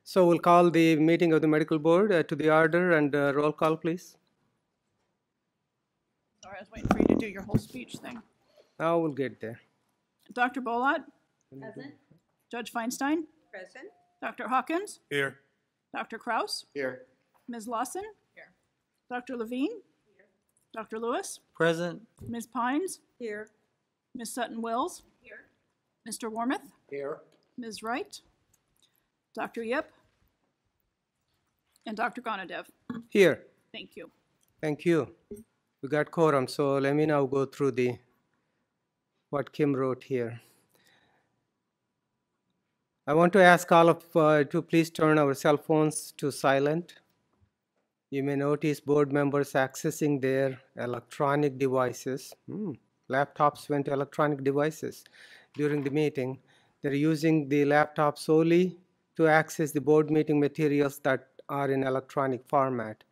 So we'll call the meeting of the medical board to the order and roll call, please. Sorry, I was waiting for you to do your whole speech thing. Now we'll get there. Dr. Bolat, Present. Judge Feinstein, Present. Dr. Hawkins, Here. Dr. Kraus, Here. Ms. Lawson, Here. Dr. Levine, Dr. Lewis, Present. Ms. Pines, Here. Ms. Sutton Wills, Here. Mr. Wormuth, Here. Ms. Wright, Dr. Yip, and Dr. Gonadev. Here. Thank you. Thank you. We got quorum, so let me now go through what Kim wrote here. I want to ask all of to please turn our cell phones to silent. You may notice board members accessing their electronic devices. Laptops went to electronic devices during the meeting. They're using the laptop solely to access the board meeting materials that are in electronic format.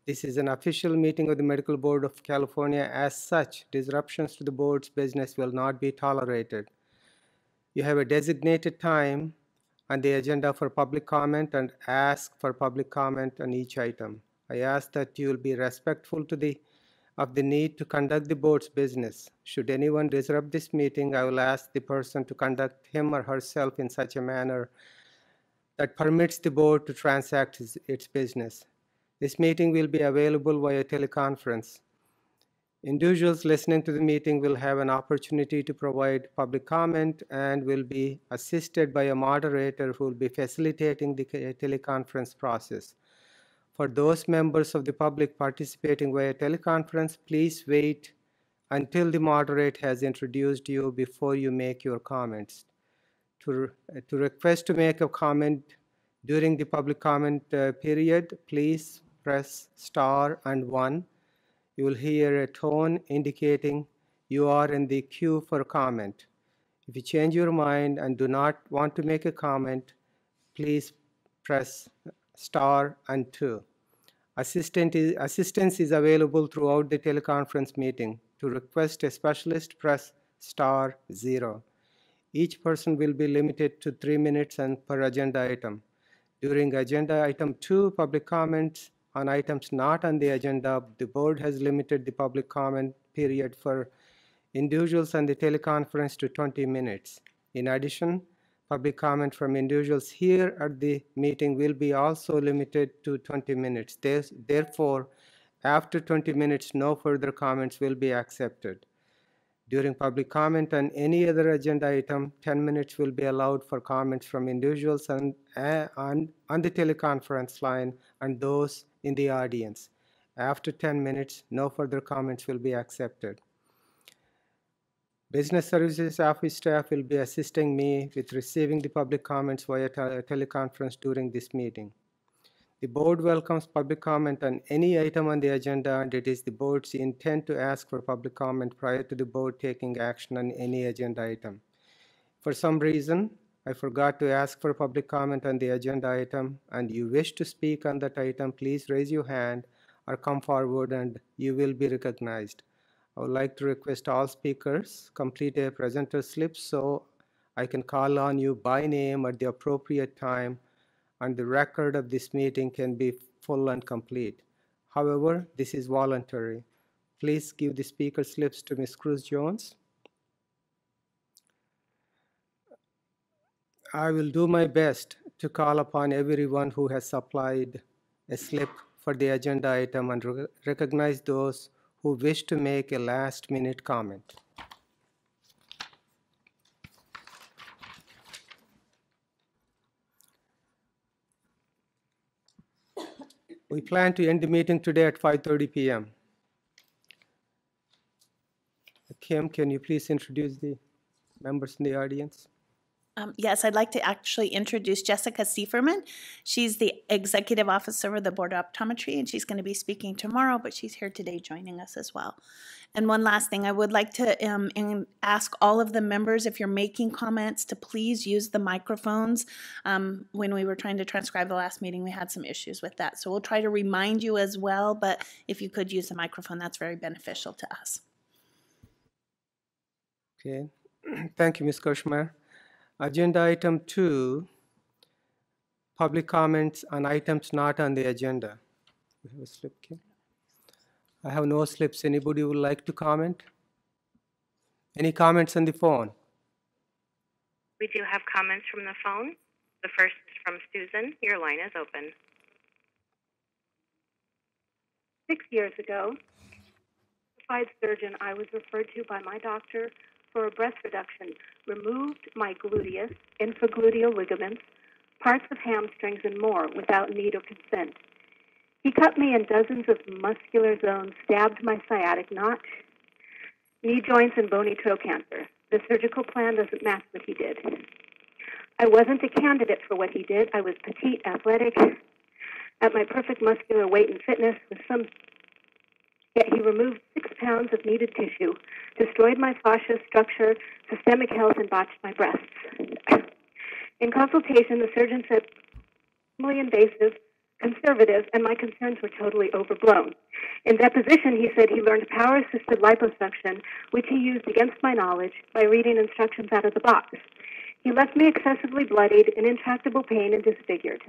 This is an official meeting of the Medical Board of California. As such, disruptions to the board's business will not be tolerated. You have a designated time on the agenda for public comment and ask for public comment on each item. I ask that you will be respectful of the need to conduct the board's business. Should anyone disrupt this meeting, I will ask the person to conduct him or herself in such a manner that permits the board to transact its business. This meeting will be available via teleconference. Individuals listening to the meeting will have an opportunity to provide public comment and will be assisted by a moderator who will be facilitating the teleconference process. For those members of the public participating via teleconference, please wait until the moderator has introduced you before you make your comments. To request to make a comment during the public comment period, please press star and 1. You will hear a tone indicating you are in the queue for comment. If you change your mind and do not want to make a comment, please press star and 2. Assistance is available throughout the teleconference meeting. To request a specialist, press star 0. Each person will be limited to 3 minutes and per agenda item. During agenda item 2, public comments on items not on the agenda, the board has limited the public comment period for individuals on the teleconference to 20 minutes. In addition, public comment from individuals here at the meeting will be also limited to 20 minutes. Therefore, after 20 minutes, no further comments will be accepted. During public comment on any other agenda item, 10 minutes will be allowed for comments from individuals on the teleconference line and those in the audience. After 10 minutes, no further comments will be accepted. Business Services Office staff will be assisting me with receiving the public comments via teleconference during this meeting. The board welcomes public comment on any item on the agenda, and it is the board's intent to ask for public comment prior to the board taking action on any agenda item. For some reason, I forgot to ask for public comment on the agenda item, and you wish to speak on that item, please raise your hand or come forward and you will be recognized. I would like to request all speakers complete a presenter slip so I can call on you by name at the appropriate time, and the record of this meeting can be full and complete. However, this is voluntary. Please give the speaker slips to Ms. Cruz Jones. I will do my best to call upon everyone who has supplied a slip for the agenda item and recognize those who wish to make a last-minute comment. We plan to end the meeting today at 5:30 p.m. Kim, can you please introduce the members in the audience? Yes, I'd like to actually introduce Jessica Sieferman. She's the Executive Officer of the Board of Optometry, and she's going to be speaking tomorrow, but she's here today joining us as well. And one last thing, I would like to ask all of the members, if you're making comments, to please use the microphones. When we were trying to transcribe the last meeting, we had some issues with that. So we'll try to remind you as well, but if you could use the microphone, that's very beneficial to us. Okay, thank you, Ms. Kirschmeyer. Agenda item 2 Public comments on items not on the agenda. We have a slip, Kim? I have no slips. Anybody would like to comment? Any comments on the phone? We do have comments from the phone. The first is from Susan. Your line is open. 6 years ago, certified surgeon I was referred to by my doctor for a breast reduction removed my gluteus, infragluteal ligaments, parts of hamstrings, and more without need or consent. He cut me in dozens of muscular zones, stabbed my sciatic notch, knee joints, and bony trochanter. The surgical plan doesn't match what he did. I wasn't a candidate for what he did. I was petite, athletic, at my perfect muscular weight and fitness, yet he removed 6 pounds of needed tissue, destroyed my fascia structure, systemic health, and botched my breasts. In consultation, the surgeon said, minimally invasive, conservative, and my concerns were totally overblown. In deposition, he said he learned power-assisted liposuction, which he used against my knowledge by reading instructions out of the box. He left me excessively bloodied, in intractable pain, and disfigured.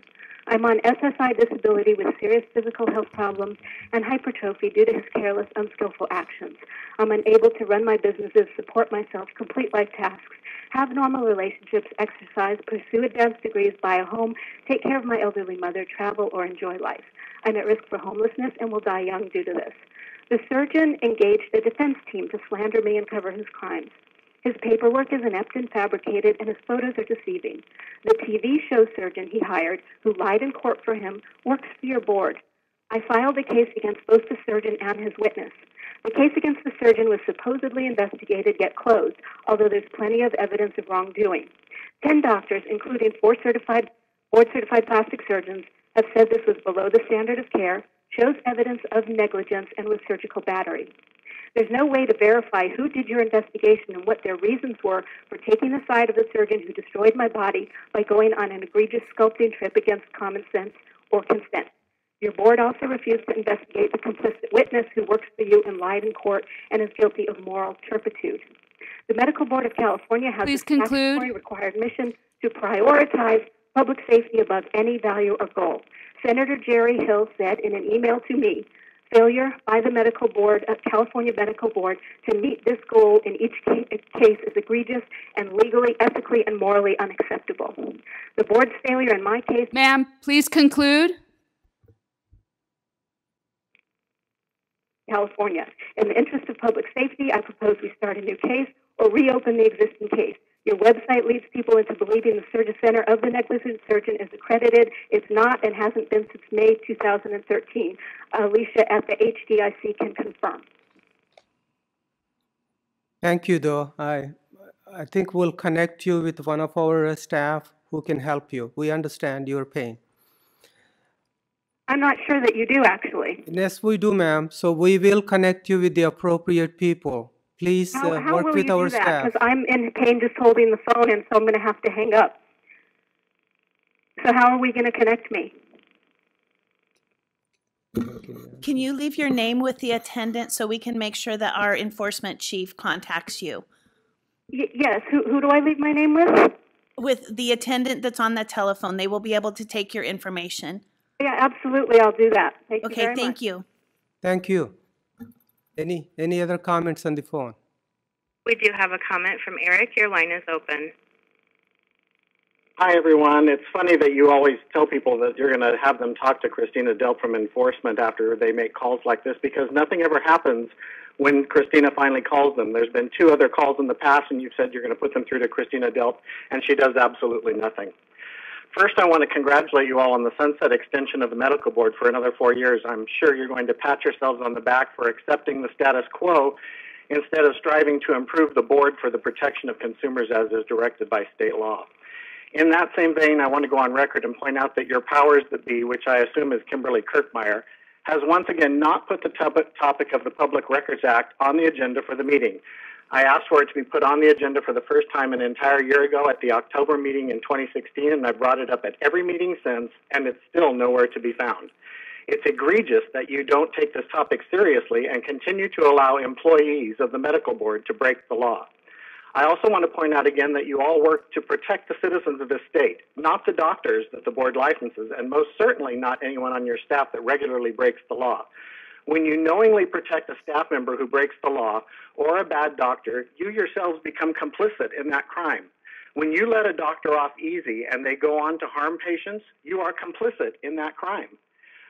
I'm on SSI disability with serious physical health problems and hypertrophy due to his careless, unskillful actions. I'm unable to run my businesses, support myself, complete life tasks, have normal relationships, exercise, pursue advanced degrees, buy a home, take care of my elderly mother, travel, or enjoy life. I'm at risk for homelessness and will die young due to this. The surgeon engaged a defense team to slander me and cover his crimes. His paperwork is inept and fabricated, and his photos are deceiving. The TV show surgeon he hired, who lied in court for him, works for your board. I filed a case against both the surgeon and his witness. The case against the surgeon was supposedly investigated yet closed, although there's plenty of evidence of wrongdoing. 10 doctors, including 4 board-certified plastic surgeons, have said this was below the standard of care, shows evidence of negligence, and was surgical battery. There's no way to verify who did your investigation and what their reasons were for taking the side of the surgeon who destroyed my body by going on an egregious sculpting trip against common sense or consent. Your board also refused to investigate the complicit witness who works for you and lied in court and is guilty of moral turpitude. The Medical Board of California has a statutory required mission to prioritize public safety above any value or goal. Senator Jerry Hill said in an email to me, failure by the Medical Board, California Medical Board, to meet this goal in each case is egregious and legally, ethically, and morally unacceptable. The board's failure in my case... Ma'am, please conclude. California. In the interest of public safety, I propose we start a new case or reopen the existing case. Your website leads people into believing the Surgeon Center of the Negligent Surgeon is accredited. It's not and hasn't been since May 2013. Alicia at the HDIC can confirm. Thank you, though. I think we'll connect you with one of our staff who can help you. We understand your pain. I'm not sure that you do, actually. Yes, we do, ma'am. So we will connect you with the appropriate people. Please work with our staff. Because I'm in pain just holding the phone, and so I'm going to have to hang up. So how are we going to connect me? Can you leave your name with the attendant so we can make sure that our enforcement chief contacts you? Yes. Who do I leave my name with? With the attendant that's on the telephone. They will be able to take your information. Yeah, absolutely. I'll do that. Thank you very much. Okay, thank you. Thank you. Any other comments on the phone? We do have a comment from Eric. Your line is open. Hi, everyone. It's funny that you always tell people that you're going to have them talk to Christina Delp from enforcement after they make calls like this, because nothing ever happens when Christina finally calls them. There's been 2 other calls in the past, and you've said you're going to put them through to Christina Delp, and she does absolutely nothing. First, I want to congratulate you all on the sunset extension of the Medical Board for another 4 years. I'm sure you're going to pat yourselves on the back for accepting the status quo instead of striving to improve the board for the protection of consumers as is directed by state law. In that same vein, I want to go on record and point out that your powers that be, which I assume is Kimberly Kirkmeyer, has once again not put the topic of the Public Records Act on the agenda for the meeting. I asked for it to be put on the agenda for the first time an entire year ago at the October meeting in 2016, and I brought it up at every meeting since, and it's still nowhere to be found. It's egregious that you don't take this topic seriously and continue to allow employees of the Medical Board to break the law. I also want to point out again that you all work to protect the citizens of this state, not the doctors that the board licenses, and most certainly not anyone on your staff that regularly breaks the law. When you knowingly protect a staff member who breaks the law or a bad doctor, you yourselves become complicit in that crime. When you let a doctor off easy and they go on to harm patients, you are complicit in that crime.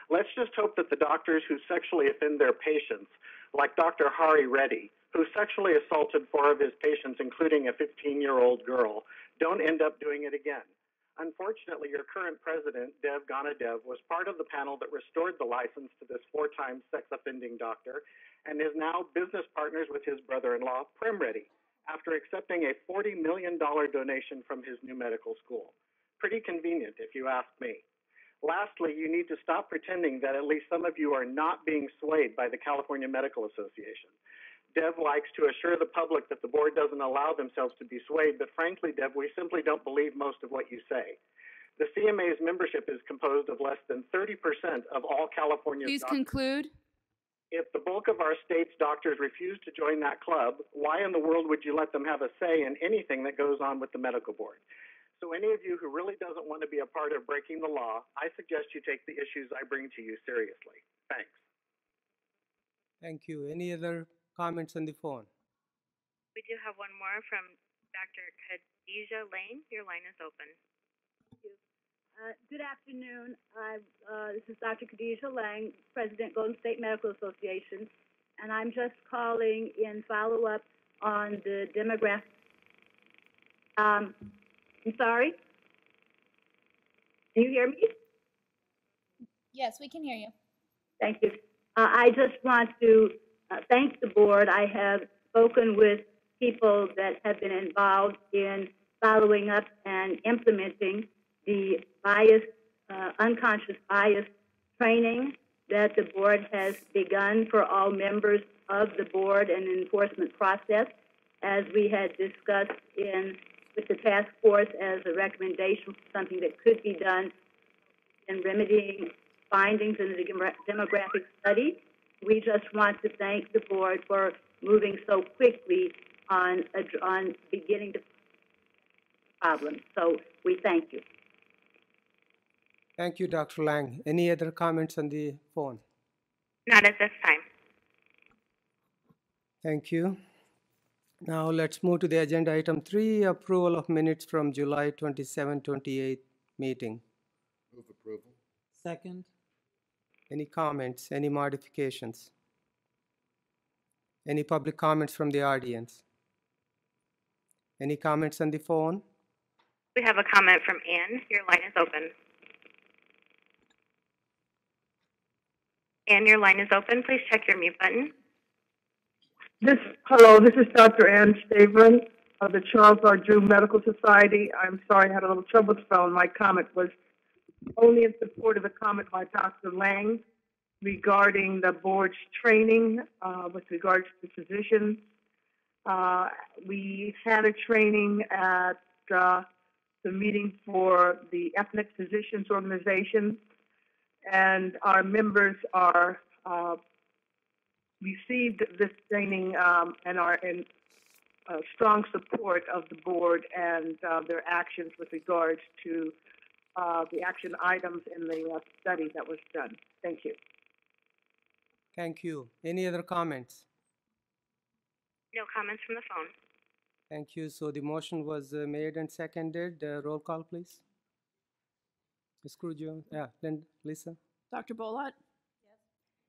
Let's just hope that the doctors who sexually offend their patients, like Dr. Hari Reddy, who sexually assaulted 4 of his patients, including a 15-year-old girl, don't end up doing it again. Unfortunately, your current president, Dev Ganadev, was part of the panel that restored the license to this 4-time sex-offending doctor and is now business partners with his brother-in-law, Prem Reddy, after accepting a $40 million donation from his new medical school. Pretty convenient, if you ask me. Lastly, you need to stop pretending that at least some of you are not being swayed by the California Medical Association. Dev likes to assure the public that the board doesn't allow themselves to be swayed, but frankly, Dev, we simply don't believe most of what you say. The CMA's membership is composed of less than 30% of all California Please doctors. conclude. If the bulk of our state's doctors refuse to join that club, why in the world would you let them have a say in anything that goes on with the medical board? So any of you who really doesn't want to be a part of breaking the law, I suggest you take the issues I bring to you seriously. Thanks. Thank you. Any other comments on the phone? We do have one more from Dr. Khadijah Lane. Your line is open. Good afternoon. This is Dr. Khadijah Lang, President, Golden State Medical Association, and I'm just calling in follow-up on the demographic. I'm sorry? Can you hear me? Yes, we can hear you. Thank you. I just want to thank the board. I have spoken with people that have been involved in following up and implementing the unconscious bias training that the board has begun for all members of the board and enforcement process, as we had discussed with the task force as a recommendation for something that could be done in remedying findings in the demographic study. We just want to thank the board for moving so quickly on beginning to problem. So we thank you. Thank you, Dr. Lang. Any other comments on the phone? Not at this time. Thank you. Now let's move to the agenda item 3, approval of minutes from July 27, 28 meeting. Move approval. Second. Any comments, any modifications? Any public comments from the audience? Any comments on the phone? We have a comment from Ann. Your line is open. Ann, your line is open. Please check your mute button. Hello, this is Dr. Ann Stavron of the Charles R. Drew Medical Society. I'm sorry, I had a little trouble with the phone. My comment was only in support of the comment by Dr. Lang regarding the board's training with regards to physicians. We had a training at the meeting for the Ethnic Physicians Organization, and our members are received this training and are in strong support of the board and their actions with regards to the action items in the study that was done. Thank you. Thank you. Any other comments? No comments from the phone. Thank you. So the motion was made and seconded. Roll call, please. Ms. Crujo. Yeah, Lisa. Dr. Bolott? Yes.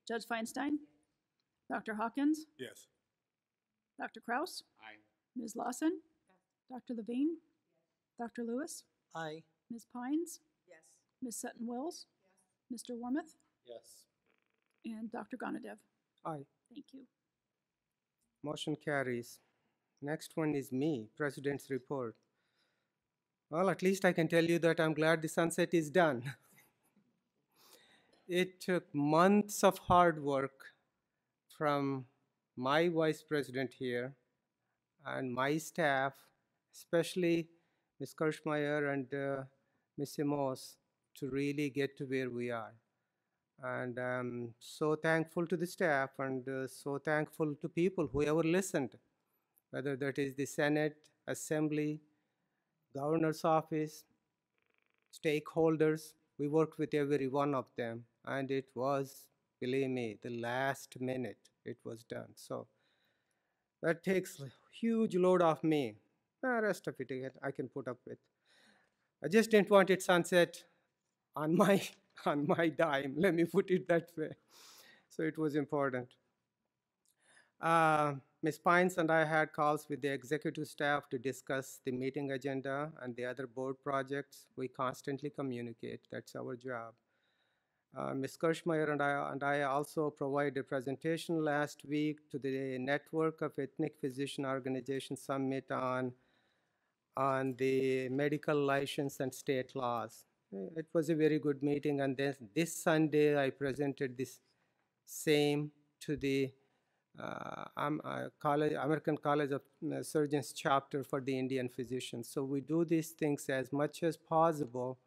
Judge Feinstein? Dr. Hawkins? Yes. Dr. Kraus? Aye. Ms. Lawson? Yes. Dr. Levine? Yes. Dr. Lewis? Aye. Ms. Pines? Yes. Ms. Sutton-Wills? Yes. Mr. Wormuth? Yes. And Dr. Ganadev? Aye. Thank you. Motion carries. Next one is me, President's report. Well, at least I can tell you that I'm glad the sunset is done. It took months of hard work from my vice president here and my staff, especially Ms. Kirschmeyer and Ms. Simos, to really get to where we are. And I'm so thankful to the staff and so thankful to people, whoever listened. whether that is the Senate, Assembly, Governor's Office, stakeholders. We worked with every one of them, and it was, believe me, the last minute it was done. So that takes a huge load off me. The rest of it I can put up with. I just didn't want it sunset on my on my dime. Let me put it that way. So it was important. Ms. Pines and I had calls with the executive staff to discuss the meeting agenda and the other board projects. We constantly communicate. That's our job. Ms. Kirschmeyer and I also provided a presentation last week to the Network of Ethnic Physician Organization Summit on the medical license and state laws. It was a very good meeting, and then this Sunday I presented this same to the American College of Surgeons chapter for the Indian physicians. So we do these things as much as possible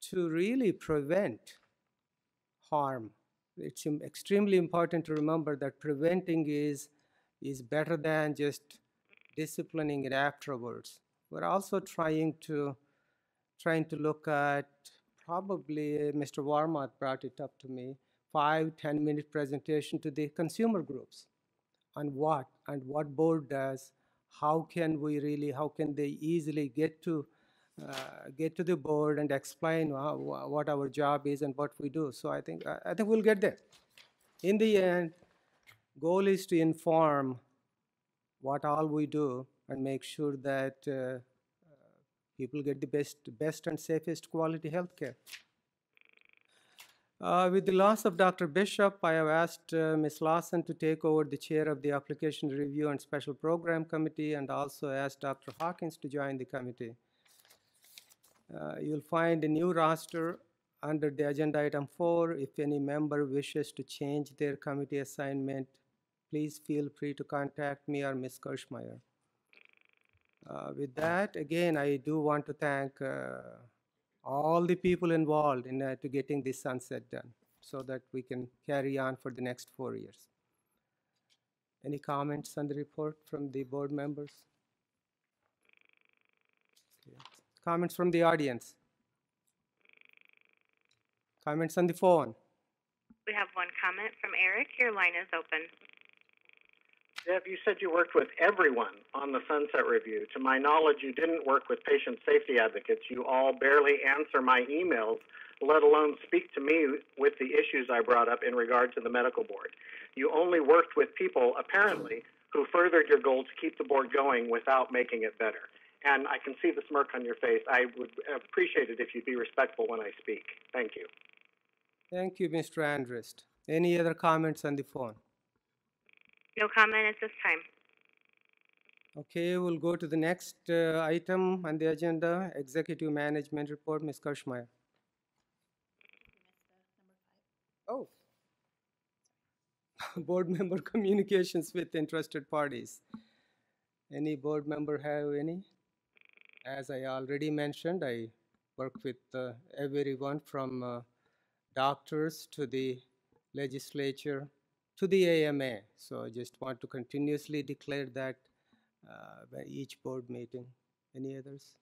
to really prevent harm. It's extremely important to remember that preventing is better than just disciplining it afterwards. We're also trying to look at, probably Mr. Warmoth brought it up to me, 5-10 minute presentation to the consumer groups on what board does, how can they easily get to the board and explain what our job is and what we do. So I think we'll get there. In the end, goal is to inform what all we do and make sure that people get the best and safest quality health care. With the loss of Dr. Bishop, I have asked Ms. Lawson to take over the chair of the Application Review and Special Program Committee, and also asked Dr. Hawkins to join the committee. You'll find a new roster under the agenda item 4. If any member wishes to change their committee assignment, please feel free to contact me or Ms. Kirschmeyer. With that, again, I do want to thank all the people involved in to getting this sunset done so that we can carry on for the next 4 years. Any comments on the report from the board members? Okay. Comments from the audience? Comments on the phone? We have one comment from Eric. Your line is open. Deb, you said you worked with everyone on the Sunset Review. To my knowledge, you didn't work with patient safety advocates. You all barely answer my emails, let alone speak to me with the issues I brought up in regard to the medical board. You only worked with people, apparently, who furthered your goal to keep the board going without making it better. And I can see the smirk on your face. I would appreciate it if you'd be respectful when I speak. Thank you. Thank you, Mr. Andrist. Any other comments on the phone? No comment at this time. Okay, we'll go to the next item on the agenda, Executive Management Report, Ms. Kirschmeyer. Oh. Board member communications with interested parties. Any board member have any? As I already mentioned, I work with everyone from doctors to the legislature to the AMA. So I just want to continuously declare that by each board meeting. Any others?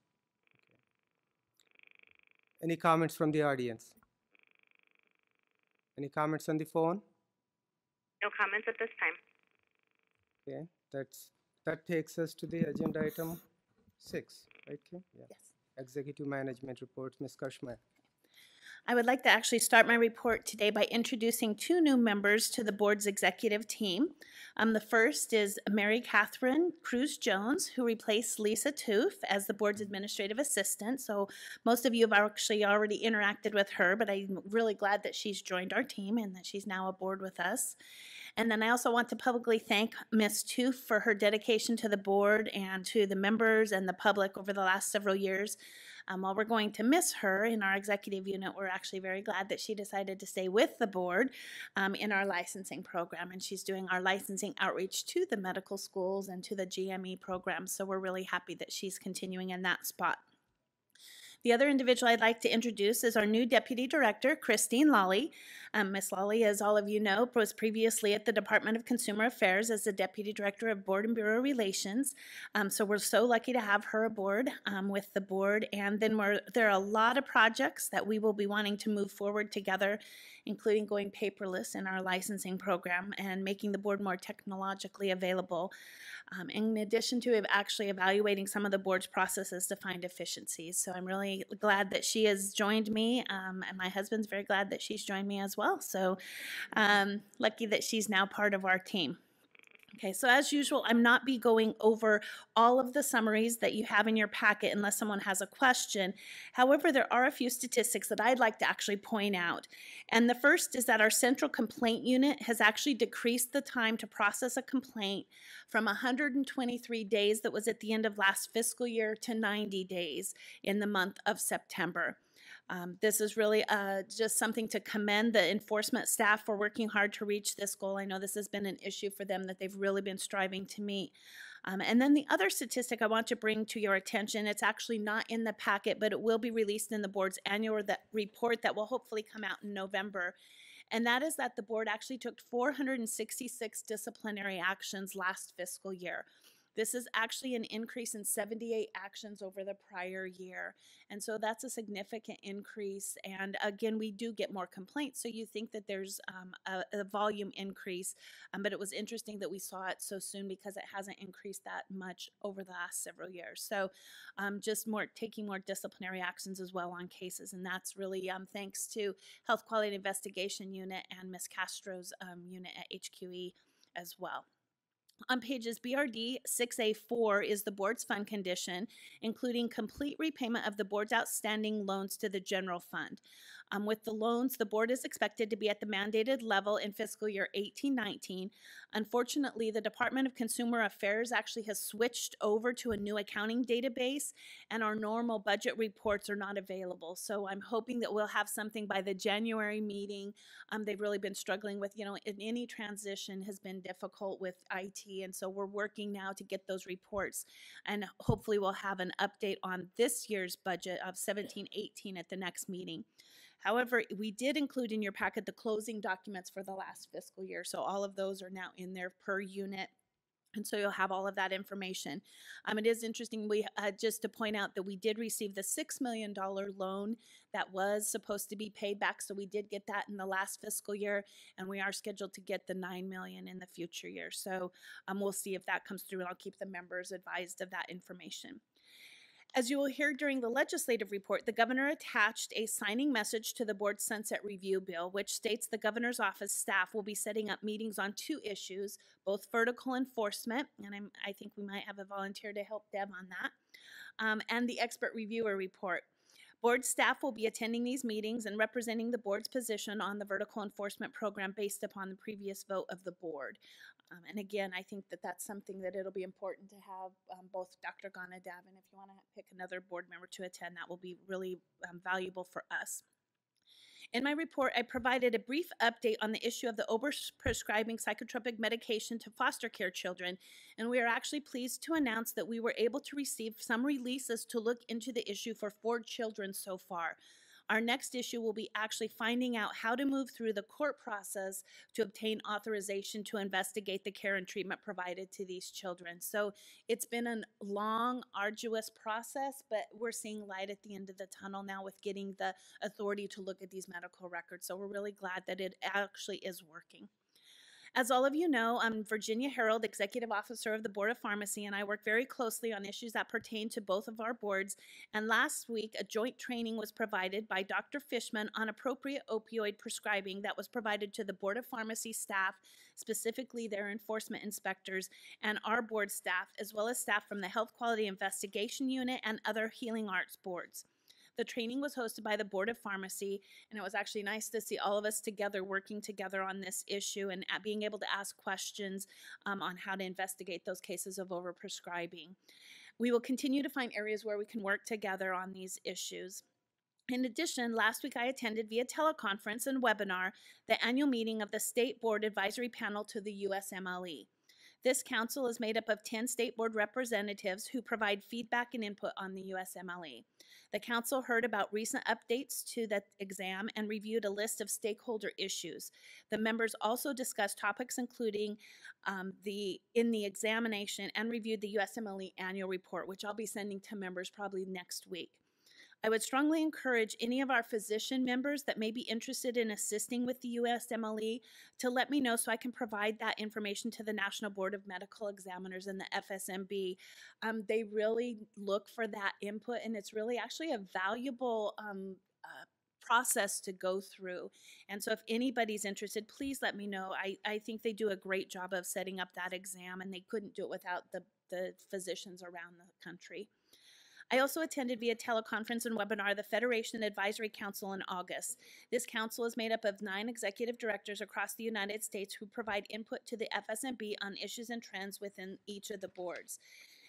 Okay. Any comments from the audience? Any comments on the phone? No comments at this time. Okay, that takes us to the agenda item 6, right, Kim? Yeah. Yes. Executive Management Reports, Ms. Kirschmeyer. I would like to actually start my report today by introducing 2 new members to the board's executive team. The first is Mary Catherine Cruz Jones, who replaced Lisa Toof as the board's administrative assistant. So most of you have actually already interacted with her, but I'm really glad that she's joined our team and that she's now aboard with us. And then I also want to publicly thank Ms. Toof for her dedication to the board and to the members and the public over the last several years. While we're going to miss her in our executive unit, we're actually very glad that she decided to stay with the board in our licensing program. And she's doing our licensing outreach to the medical schools and to the GME program. So we're really happy that she's continuing in that spot. The other individual I'd like to introduce is our new Deputy Director, Christine Lawley. Ms. Lawley, as all of you know, was previously at the Department of Consumer Affairs as the Deputy Director of Board and Bureau Relations. So we're so lucky to have her aboard with the board. And then there are a lot of projects that we will be wanting to move forward together, including going paperless in our licensing program and making the board more technologically available. In addition to actually evaluating some of the board's processes to find efficiencies. So I'm really glad that she has joined me, and my husband's very glad that she's joined me as well. So lucky that she's now part of our team. Okay, so as usual, I'm not be going over all of the summaries that you have in your packet unless someone has a question. However, there are a few statistics that I'd like to actually point out. And the first is that our central complaint unit has actually decreased the time to process a complaint from 123 days that was at the end of last fiscal year to 90 days in the month of September. This is really just something to commend the enforcement staff for working hard to reach this goal. I know this has been an issue for them that they've really been striving to meet. And then the other statistic I want to bring to your attention, it's actually not in the packet, but it will be released in the board's annual report that will hopefully come out in November. And that is that the board actually took 466 disciplinary actions last fiscal year. This is actually an increase in 78 actions over the prior year. And so that's a significant increase. And again, we do get more complaints. So you think that there's a volume increase, but it was interesting that we saw it so soon because it hasn't increased that much over the last several years. So just taking more disciplinary actions as well on cases. And that's really thanks to Health Quality Investigation Unit and Ms. Castro's unit at HQE as well. On pages BRD 6A4 is the board's fund condition, including complete repayment of the board's outstanding loans to the general fund. With the loans, the board is expected to be at the mandated level in fiscal year 18-19. Unfortunately, the Department of Consumer Affairs actually has switched over to a new accounting database, and our normal budget reports are not available. So I'm hoping that we'll have something by the January meeting. They've really been struggling with, any transition has been difficult with IT, and so we're working now to get those reports, and hopefully we'll have an update on this year's budget of 17-18 at the next meeting. However, we did include in your packet the closing documents for the last fiscal year, so all of those are now in there per unit. And so you'll have all of that information. It is interesting, just to point out that we did receive the $6 million loan that was supposed to be paid back. So we did get that in the last fiscal year, and we are scheduled to get the $9 million in the future year. So we'll see if that comes through, and I'll keep the members advised of that information. As you will hear during the legislative report, the governor attached a signing message to the board's sunset review bill, which states the governor's office staff will be setting up meetings on two issues, both vertical enforcement, and I think we might have a volunteer to help Deb on that, and the expert reviewer report. Board staff will be attending these meetings and representing the board's position on the vertical enforcement program based upon the previous vote of the board. And again, I think that that's something that it'll be important to have both Dr. Gonadab, and if you want to pick another board member to attend, that will be really valuable for us. In my report, I provided a brief update on the issue of the overprescribing psychotropic medication to foster care children, and we are actually pleased to announce that we were able to receive some releases to look into the issue for 4 children so far. Our next issue will be actually finding out how to move through the court process to obtain authorization to investigate the care and treatment provided to these children. So it's been a long, arduous process, but we're seeing light at the end of the tunnel now with getting the authority to look at these medical records. So we're really glad that it actually is working. As all of you know, I'm Virginia Harold, Executive Officer of the Board of Pharmacy, and I work very closely on issues that pertain to both of our boards. And last week, a joint training was provided by Dr. Fishman on appropriate opioid prescribing that was provided to the Board of Pharmacy staff, specifically their enforcement inspectors, and our board staff, as well as staff from the Health Quality Investigation Unit and other healing arts boards. The training was hosted by the Board of Pharmacy, and it was actually nice to see all of us together working together on this issue and being able to ask questions on how to investigate those cases of overprescribing. We will continue to find areas where we can work together on these issues. In addition, last week I attended via teleconference and webinar the annual meeting of the State Board Advisory Panel to the USMLE. This council is made up of 10 state board representatives who provide feedback and input on the USMLE. The council heard about recent updates to the exam and reviewed a list of stakeholder issues. The members also discussed topics including in the examination and reviewed the USMLE annual report, which I'll be sending to members probably next week. I would strongly encourage any of our physician members that may be interested in assisting with the USMLE to let me know so I can provide that information to the National Board of Medical Examiners and the FSMB. They really look for that input, and it's really actually a valuable process to go through. And so if anybody's interested, please let me know. I think they do a great job of setting up that exam, and they couldn't do it without the physicians around the country. I also attended via teleconference and webinar the Federation Advisory Council in August. This council is made up of 9 executive directors across the United States who provide input to the FSMB on issues and trends within each of the boards.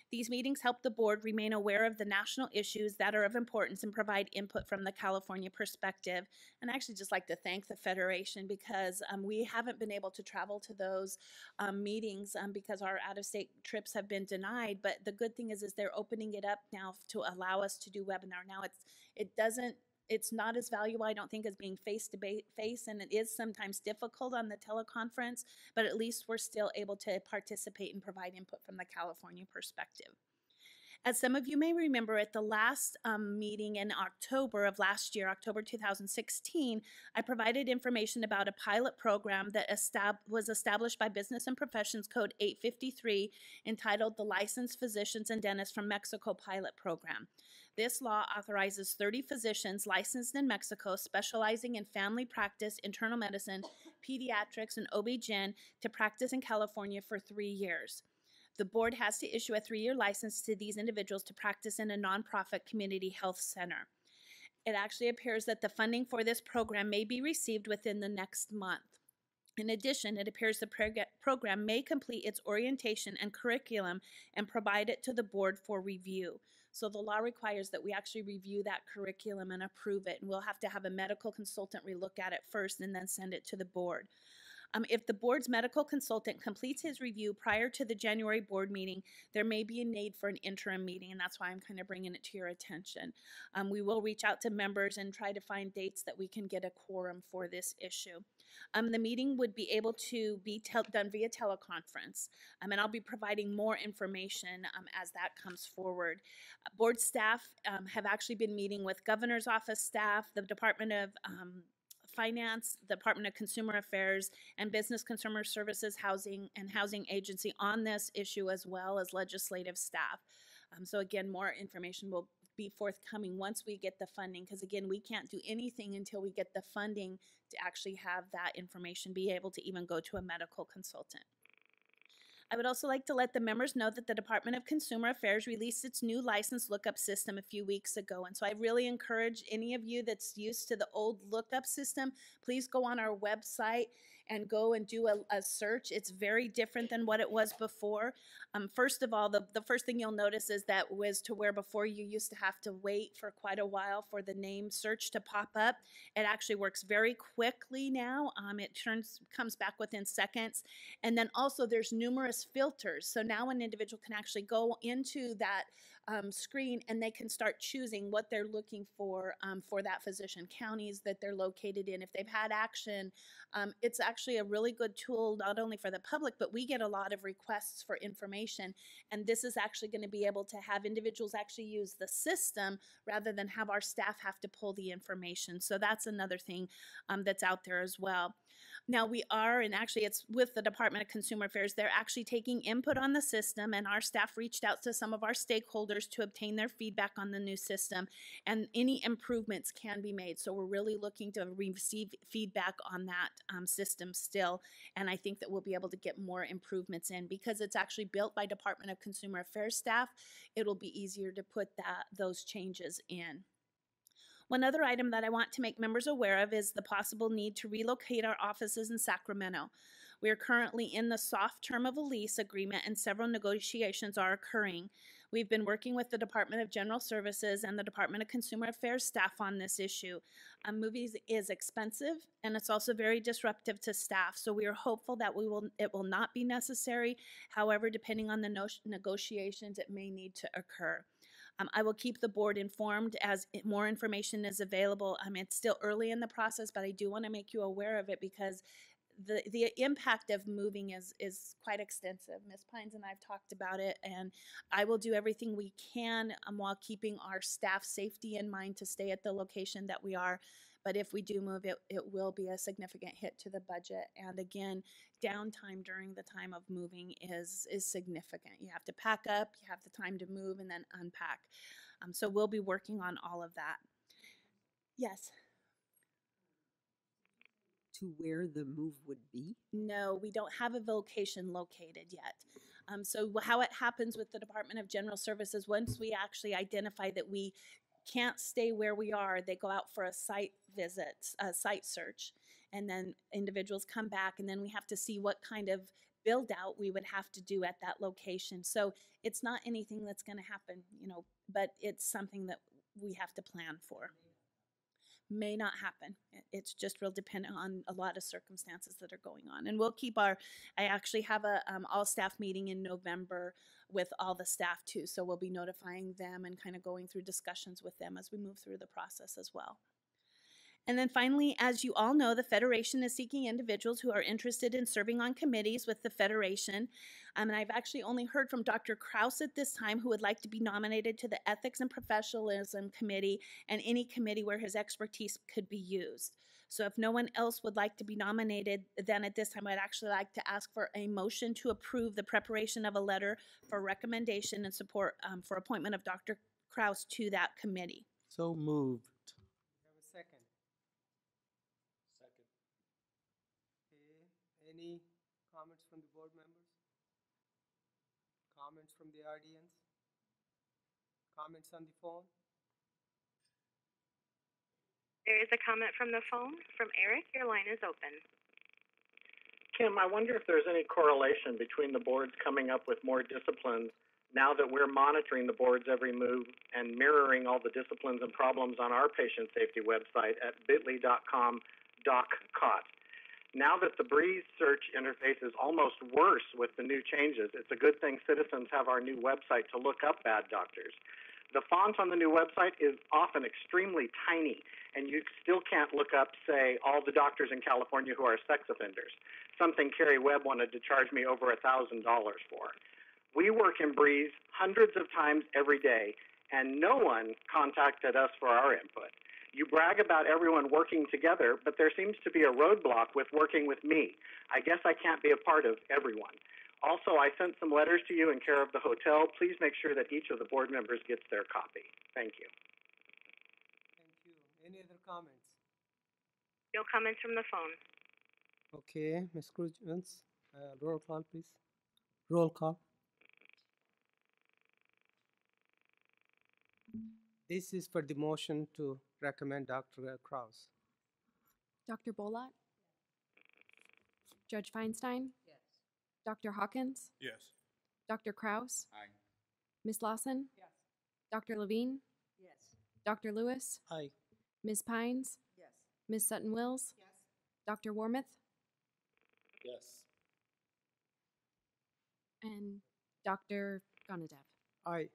These meetings help the board remain aware of the national issues that are of importance and provide input from the California perspective. And I actually just like to thank the Federation because we haven't been able to travel to those meetings because our out-of-state trips have been denied. But the good thing is they're opening it up now to allow us to do webinar. Now it's not as valuable, I don't think, as being face-to-face, and it is sometimes difficult on the teleconference, but at least we're still able to participate and provide input from the California perspective. As some of you may remember, at the last meeting in October of last year, October 2016, I provided information about a pilot program that was established by Business and Professions Code 853 entitled the Licensed Physicians and Dentists from Mexico Pilot Program. This law authorizes 30 physicians licensed in Mexico specializing in family practice, internal medicine, pediatrics, and OB-GYN to practice in California for 3 years. The board has to issue a 3-year license to these individuals to practice in a nonprofit community health center. It actually appears that the funding for this program may be received within the next month. In addition, it appears the program may complete its orientation and curriculum and provide it to the board for review. So the law requires that we actually review that curriculum and approve it, and we'll have to have a medical consultant relook at it first and then send it to the board. If the board's medical consultant completes his review prior to the January board meeting, there may be a need for an interim meeting, and that's why I'm kind of bringing it to your attention. We will reach out to members and try to find dates that we can get a quorum for this issue. The meeting would be able to be done via teleconference, and I'll be providing more information as that comes forward. Board staff have actually been meeting with Governor's Office staff, the Department of Finance, the Department of Consumer Affairs, and Business Consumer Services Housing Agency on this issue, as well as legislative staff. So again, more information will be forthcoming once we get the funding, because again, we can't do anything until we get the funding to actually have that information be able to even go to a medical consultant. I would also like to let the members know that the Department of Consumer Affairs released its new license lookup system a few weeks ago. And so I really encourage any of you that's used to the old lookup system, please go on our website and go and do a search. It's very different than what it was before. First of all, the first thing you'll notice is that was to where before you used to have to wait for quite a while for the name search to pop up. It actually works very quickly now. It comes back within seconds. And then also there's numerous filters. So now an individual can actually go into that screen and they can start choosing what they're looking for that physician, counties that they're located in. If they've had action, it's actually a really good tool, not only for the public, but we get a lot of requests for information. And this is actually going to be able to have individuals actually use the system rather than have our staff have to pull the information. So that's another thing that's out there as well. Now we are, and actually it's with the Department of Consumer Affairs, they're actually taking input on the system, and our staff reached out to some of our stakeholders to obtain their feedback on the new system, and any improvements can be made. So we're really looking to receive feedback on that system still, and I think that we'll be able to get more improvements in because it's actually built by Department of Consumer Affairs staff. It'll be easier to put those changes in. One other item that I want to make members aware of is the possible need to relocate our offices in Sacramento. We are currently in the soft term of a lease agreement and several negotiations are occurring. We've been working with the Department of General Services and the Department of Consumer Affairs staff on this issue. Movies is expensive and it's also very disruptive to staff. So we are hopeful that it will not be necessary. However, depending on the negotiations, it may need to occur. I will keep the board informed as more information is available. It's still early in the process, but I do want to make you aware of it because the impact of moving is quite extensive. Ms. Pines and I have talked about it, and I will do everything we can while keeping our staff safety in mind to stay at the location that we are. But if we do move, it will be a significant hit to the budget. And again, downtime during the time of moving is significant. You have to pack up, you have the time to move, and then unpack. So we'll be working on all of that. Yes. To where the move would be? No, we don't have a location located yet. So how it happens with the Department of General Services, once we actually identify that we can't stay where we are, they go out for a site visit, a site search, and then individuals come back, and then we have to see what kind of build out we would have to do at that location. So it's not anything that's going to happen, but it's something that we have to plan for. May not happen. It's just real dependent on a lot of circumstances that are going on. And we'll keep I actually have a all staff meeting in November with all the staff too. So we'll be notifying them and kind of going through discussions with them as we move through the process as well. And then finally, as you all know, the Federation is seeking individuals who are interested in serving on committees with the Federation. And I've actually only heard from Dr. Kraus at this time, who would like to be nominated to the Ethics and Professionalism Committee and any committee where his expertise could be used. So if no one else would like to be nominated, then at this time, I'd actually like to ask for a motion to approve the preparation of a letter for recommendation and support for appointment of Dr. Kraus to that committee. So moved. Have a second. Okay. Any comments from the board members? Comments from the audience? Comments on the phone? There is a comment from the phone from Eric. Your line is open. Kim, I wonder if there's any correlation between the boards coming up with more disciplines now that we're monitoring the board's every move and mirroring all the disciplines and problems on our patient safety website at bit.ly.com/DocCaught. Now that the Breeze search interface is almost worse with the new changes, it's a good thing citizens have our new website to look up bad doctors. The font on the new website is often extremely tiny, and you still can't look up, say, all the doctors in California who are sex offenders, something Carrie Webb wanted to charge me over $1,000 for. We work in Breeze hundreds of times every day, and no one contacted us for our input. You brag about everyone working together, but there seems to be a roadblock with working with me. I guess I can't be a part of everyone. Also, I sent some letters to you in care of the hotel. Please make sure that each of the board members gets their copy. Thank you. Thank you. Any other comments? No comments from the phone. Okay, Ms. Cruz, roll call, please. Roll call. This is for the motion to recommend Dr. Kraus. Dr. Bolat? Judge Feinstein? Yes. Dr. Hawkins? Yes. Dr. Kraus? Aye. Ms. Lawson? Yes. Dr. Levine? Yes. Dr. Lewis? Aye. Ms. Pines? Yes. Ms. Sutton-Wills? Yes. Dr. Warmoth? Yes. And Dr. Gonadev? Aye.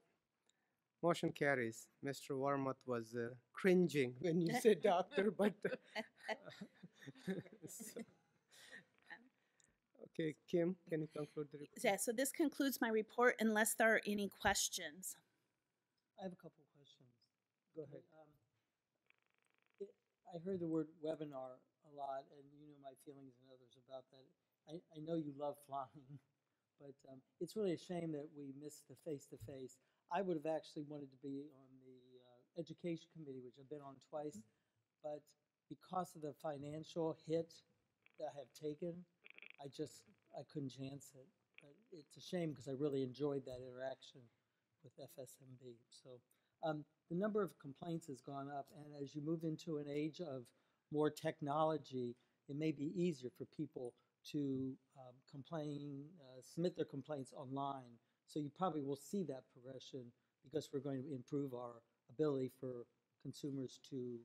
Motion carries. Mr. Warmoth was cringing when you said doctor, but okay, Kim, can you conclude the report? Yeah, so this concludes my report unless there are any questions. I have a couple questions. Go ahead. I heard the word webinar a lot, and you know my feelings and others about that. I know you love flying, but it's really a shame that we missed the face-to-face. I would have actually wanted to be on the education committee, which I've been on twice, but because of the financial hit that I have taken, I couldn't chance it. But it's a shame because I really enjoyed that interaction with FSMB. So the number of complaints has gone up, and as you move into an age of more technology, it may be easier for people to submit their complaints online. So you probably will see that progression because we're going to improve our ability for consumers to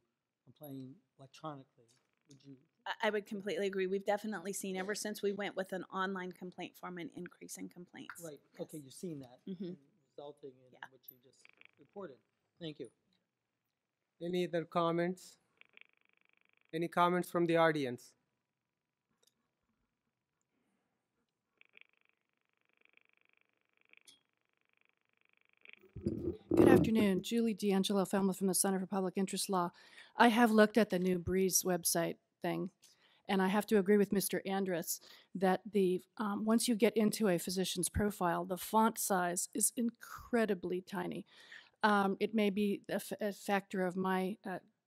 complain electronically. Would you? I would completely agree. We've definitely seen ever since we went with an online complaint form an increase in complaints. Right. Yes. Okay, you've seen that, resulting in Yeah. what you just reported. Thank you. Any other comments? Any comments from the audience? Good afternoon. Julie D'Angelo, Felma from the Center for Public Interest Law. I have looked at the new Breeze website thing, and I have to agree with Mr. Andrus that the once you get into a physician's profile, the font size is incredibly tiny. It may be a factor of my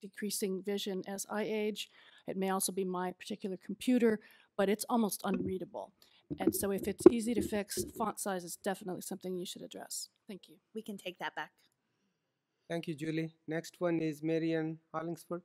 decreasing vision as I age. It may also be my particular computer, but it's almost unreadable. And so if it's easy to fix, font size is definitely something you should address. Thank you. We can take that back. Thank you, Julie. Next one is Marian Hollingsworth.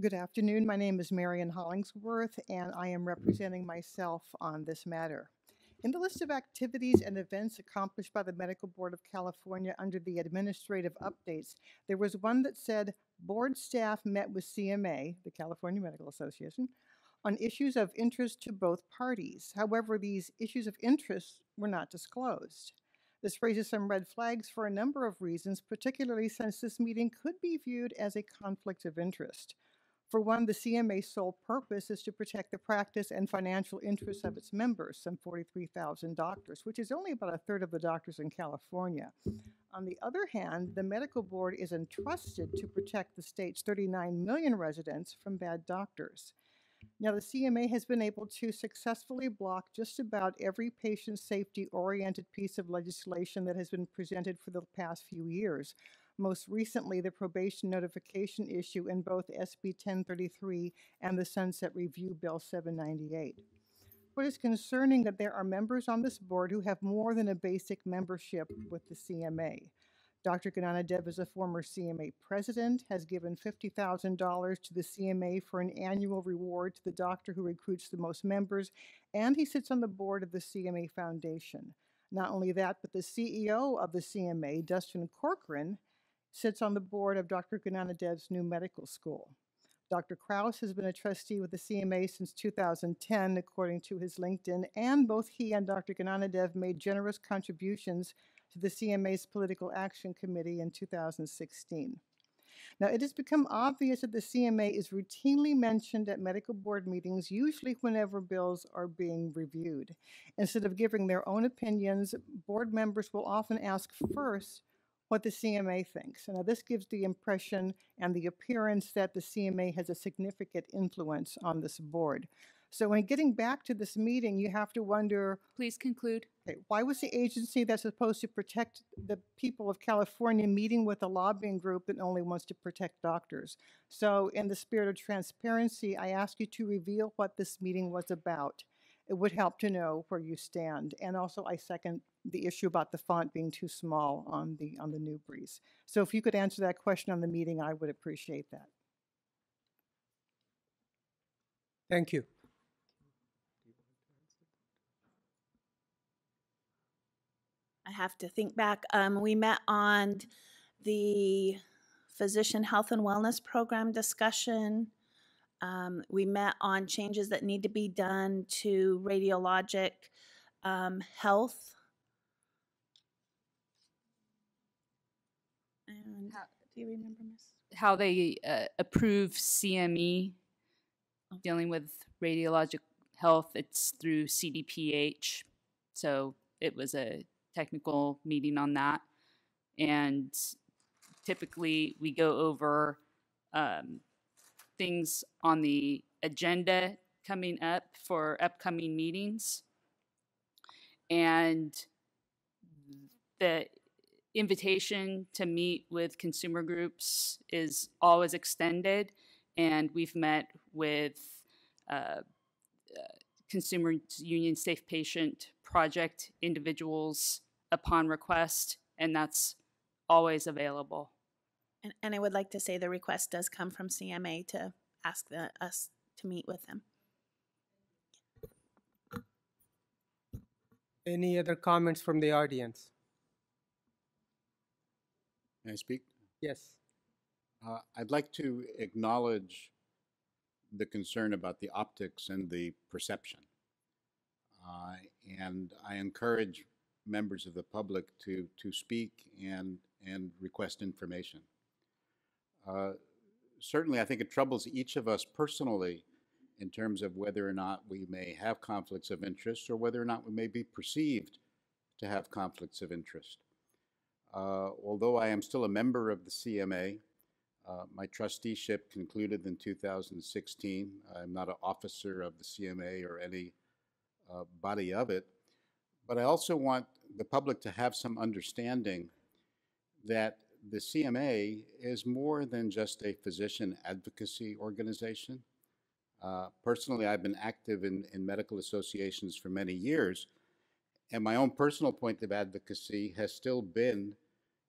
Good afternoon. My name is Marian Hollingsworth, and I am representing myself on this matter. In the list of activities and events accomplished by the Medical Board of California under the administrative updates, there was one that said board staff met with CMA, the California Medical Association, on issues of interest to both parties. However, these issues of interest were not disclosed. This raises some red flags for a number of reasons, particularly since this meeting could be viewed as a conflict of interest. For one, the CMA's sole purpose is to protect the practice and financial interests of its members, some 43,000 doctors, which is only about a third of the doctors in California. On the other hand, the medical board is entrusted to protect the state's 39 million residents from bad doctors. Now, the CMA has been able to successfully block just about every patient safety-oriented piece of legislation that has been presented for the past few years. Most recently, the probation notification issue in both SB 1033 and the Sunset Review Bill 798. What is concerning that there are members on this board who have more than a basic membership with the CMA. Dr. Gnanadev is a former CMA president, has given $50,000 to the CMA for an annual reward to the doctor who recruits the most members, and he sits on the board of the CMA Foundation. Not only that, but the CEO of the CMA, Dustin Corcoran, sits on the board of Dr. Gnanadev's new medical school. Dr. Krause has been a trustee with the CMA since 2010, according to his LinkedIn, and both he and Dr. Gnanadev made generous contributions to the CMA's Political Action Committee in 2016. Now, it has become obvious that the CMA is routinely mentioned at medical board meetings, usually whenever bills are being reviewed. Instead of giving their own opinions, board members will often ask first what the CMA thinks. Now, this gives the impression and the appearance that the CMA has a significant influence on this board. So when getting back to this meeting, you have to wonder, please conclude. Okay, why was the agency that's supposed to protect the people of California meeting with a lobbying group that only wants to protect doctors? So in the spirit of transparency, I ask you to reveal what this meeting was about. It would help to know where you stand. And also, I second the issue about the font being too small on the new Breeze. So if you could answer that question on the meeting, I would appreciate that. Thank you. I have to think back. We met on the physician health and wellness program discussion. We met on changes that need to be done to radiologic health. And do you remember, Miss? How they approve CME dealing with radiologic health. It's through CDPH. So it was a technical meeting on that. And typically we go over things on the agenda coming up for upcoming meetings. And the invitation to meet with consumer groups is always extended. And we've met with Consumer Union Safe Patient Project individuals upon request, and that's always available. And I would like to say the request does come from CMA to ask us to meet with them. Any other comments from the audience? May I speak? Yes. I'd like to acknowledge the concern about the optics and the perception. And I encourage members of the public to speak and request information. Certainly, I think it troubles each of us personally in terms of whether or not we may have conflicts of interest or whether or not we may be perceived to have conflicts of interest. Although I am still a member of the CMA, my trusteeship concluded in 2016. I'm not an officer of the CMA or any body of it, but I also want the public to have some understanding that the CMA is more than just a physician advocacy organization. Personally, I've been active in medical associations for many years, and my own personal point of advocacy has still been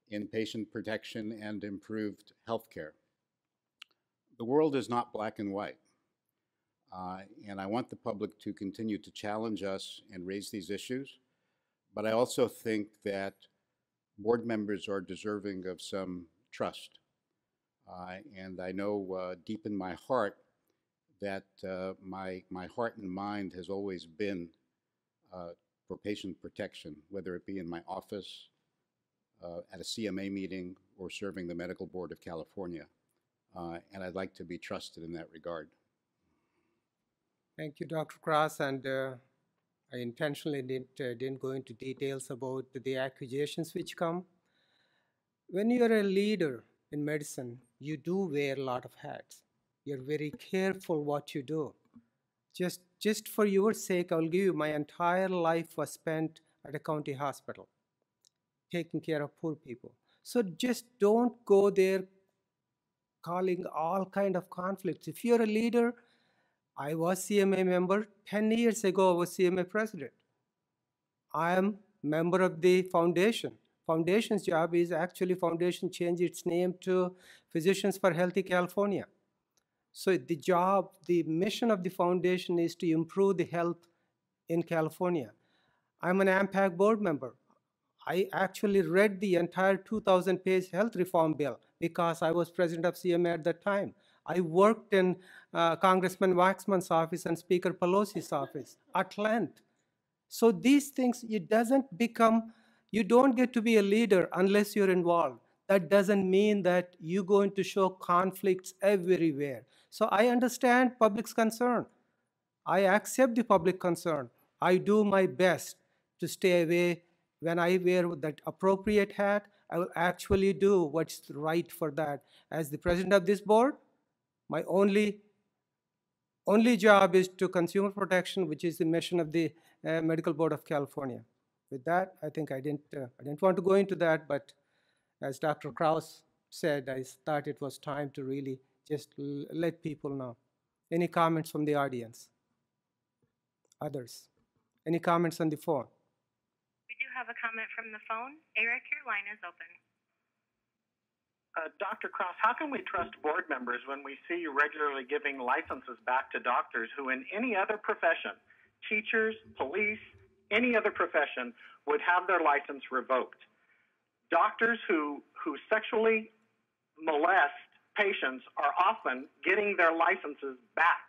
in patient protection and improved healthcare. The world is not black and white, and I want the public to continue to challenge us and raise these issues, but I also think that board members are deserving of some trust. And I know deep in my heart that my heart and mind has always been for patient protection, whether it be in my office, at a CMA meeting, or serving the Medical Board of California. And I'd like to be trusted in that regard. Thank you, Dr. Cross. And I intentionally didn't go into details about the accusations which come. When you're a leader in medicine, you do wear a lot of hats. You're very careful what you do. Just for your sake, I'll give you, my entire life was spent at a county hospital, taking care of poor people. So just don't go there calling all kind of conflicts. If you're a leader, I was CMA member. 10 years ago, I was CMA president. I am member of the foundation. Foundation's job is actually, foundation changed its name to Physicians for Healthy California. So the mission of the foundation is to improve the health in California. I'm an AMPAC board member. I actually read the entire 2,000-page health reform bill because I was president of CMA at that time. I worked in Congressman Waxman's office and Speaker Pelosi's office at length. So these things, you don't get to be a leader unless you're involved. That doesn't mean that you're going to show conflicts everywhere. So I understand public's concern. I accept the public concern. I do my best to stay away. When I wear that appropriate hat, I will actually do what's right for that. As the president of this board, my only job is to consumer protection, which is the mission of the Medical Board of California. With that, I think I didn't want to go into that, but as Dr. Krause said, I thought it was time to really just let people know. Any comments from the audience? Others? Any comments on the phone? We do have a comment from the phone. Eric, your line is open. Dr. Cross, how can we trust board members when we see you regularly giving licenses back to doctors who in any other profession, teachers, police, any other profession, would have their license revoked? Doctors who sexually molest patients are often getting their licenses back.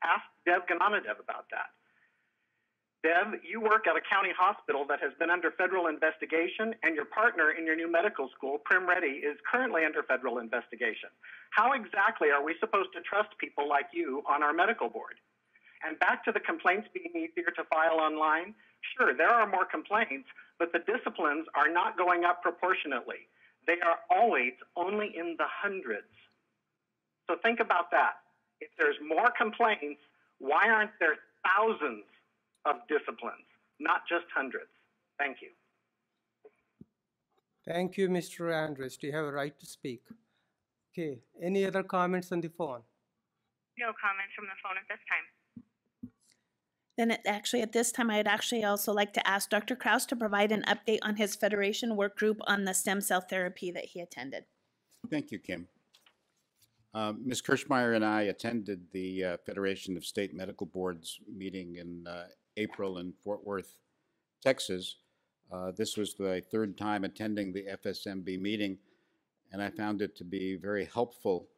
Ask Dev Gananadev about that. Dev, you work at a county hospital that has been under federal investigation, and your partner in your new medical school, Prim Reddy, is currently under federal investigation. How exactly are we supposed to trust people like you on our medical board? And back to the complaints being easier to file online, sure, there are more complaints, but the disciplines are not going up proportionately. They are always only in the hundreds. So think about that. If there's more complaints, why aren't there thousands of disciplines, not just hundreds? Thank you. Thank you, Mr. Andres. You have a right to speak. Okay, any other comments on the phone? No comments from the phone at this time. Then at this time, I'd actually also like to ask Dr. Krause to provide an update on his Federation work group on the stem cell therapy that he attended. Thank you, Kim. Ms. Kirschmeyer and I attended the Federation of State Medical Boards meeting in April in Fort Worth, Texas. This was the third time attending the FSMB meeting, and I found it to be very helpful.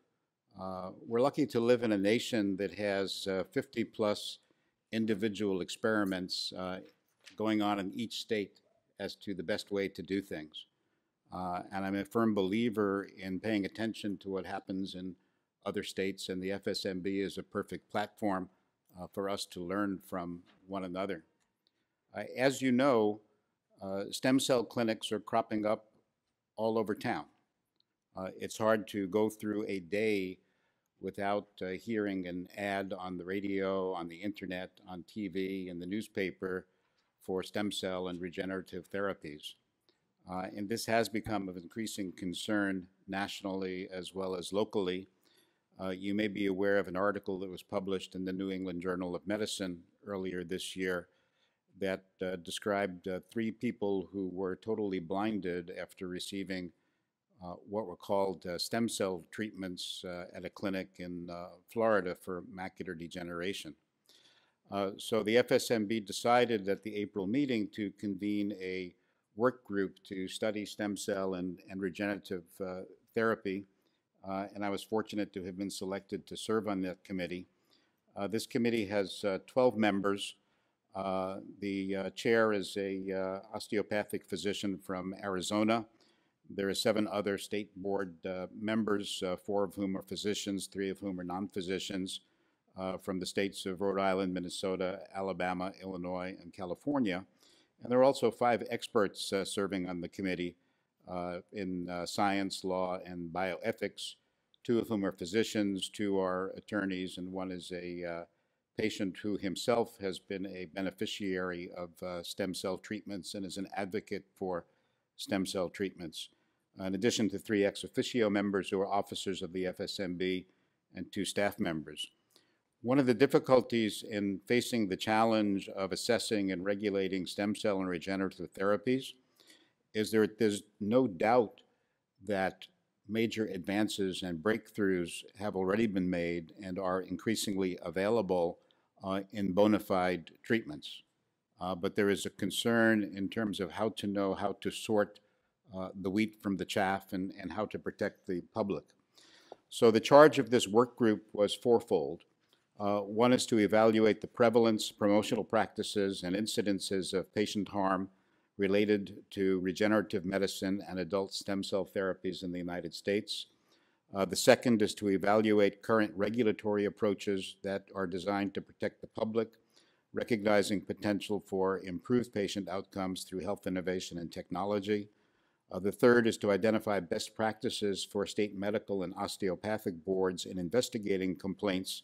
We're lucky to live in a nation that has 50 plus individual experiments going on in each state as to the best way to do things. And I'm a firm believer in paying attention to what happens in other states, and the FSMB is a perfect platform for us to learn from one another. As you know, stem cell clinics are cropping up all over town. It's hard to go through a day without hearing an ad on the radio, on the internet, on TV, in the newspaper for stem cell and regenerative therapies. And this has become of increasing concern nationally as well as locally. You may be aware of an article that was published in the New England Journal of Medicine earlier this year that described 3 people who were totally blinded after receiving what were called stem cell treatments at a clinic in Florida for macular degeneration. So the FSMB decided at the April meeting to convene a work group to study stem cell and regenerative therapy, and I was fortunate to have been selected to serve on that committee. This committee has 12 members. The chair is a osteopathic physician from Arizona. There are 7 other state board members, 4 of whom are physicians, 3 of whom are non-physicians, from the states of Rhode Island, Minnesota, Alabama, Illinois, and California. And there are also 5 experts serving on the committee in science, law, and bioethics, 2 of whom are physicians, 2 are attorneys, and 1 is a patient who himself has been a beneficiary of stem cell treatments and is an advocate for stem cell treatments, in addition to 3 ex officio members who are officers of the FSMB and 2 staff members. One of the difficulties in facing the challenge of assessing and regulating stem cell and regenerative therapies is there's no doubt that major advances and breakthroughs have already been made and are increasingly available in bona fide treatments. But there is a concern in terms of how to know how to sort the wheat from the chaff and how to protect the public. So the charge of this work group was fourfold. One is to evaluate the prevalence, promotional practices, and incidences of patient harm related to regenerative medicine and adult stem cell therapies in the United States. The second is to evaluate current regulatory approaches that are designed to protect the public, recognizing potential for improved patient outcomes through health innovation and technology. The third is to identify best practices for state medical and osteopathic boards in investigating complaints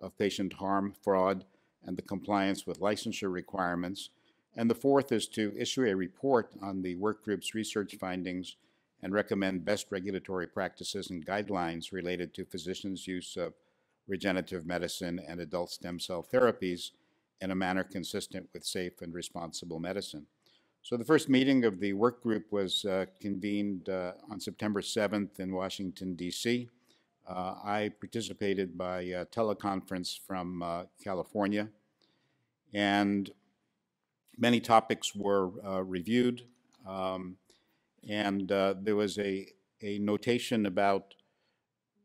of patient harm, fraud, and the compliance with licensure requirements. And the fourth is to issue a report on the work group's research findings and recommend best regulatory practices and guidelines related to physicians' use of regenerative medicine and adult stem cell therapies in a manner consistent with safe and responsible medicine. So the first meeting of the work group was convened on September 7th in Washington, D.C. I participated by teleconference from California, and many topics were reviewed, and there was a notation about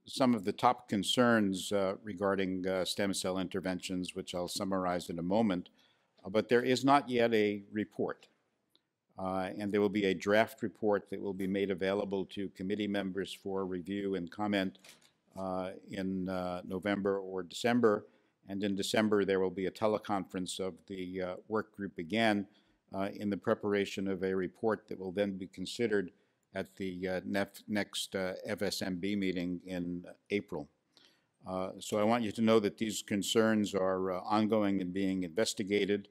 some of the top concerns regarding stem cell interventions, which I'll summarize in a moment, but there is not yet a report. And there will be a draft report that will be made available to committee members for review and comment in November or December. And in December, there will be a teleconference of the work group again in the preparation of a report that will then be considered at the next FSMB meeting in April. So I want you to know that these concerns are ongoing and being investigated.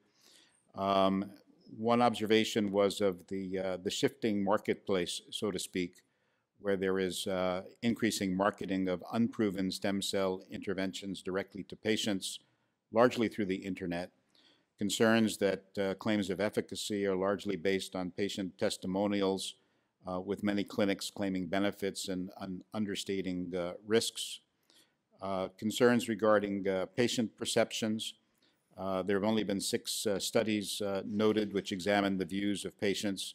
One observation was of the shifting marketplace, so to speak, where there is increasing marketing of unproven stem cell interventions directly to patients, largely through the internet. Concerns that claims of efficacy are largely based on patient testimonials with many clinics claiming benefits and understating risks. Concerns regarding patient perceptions. There have only been 6 studies noted which examined the views of patients,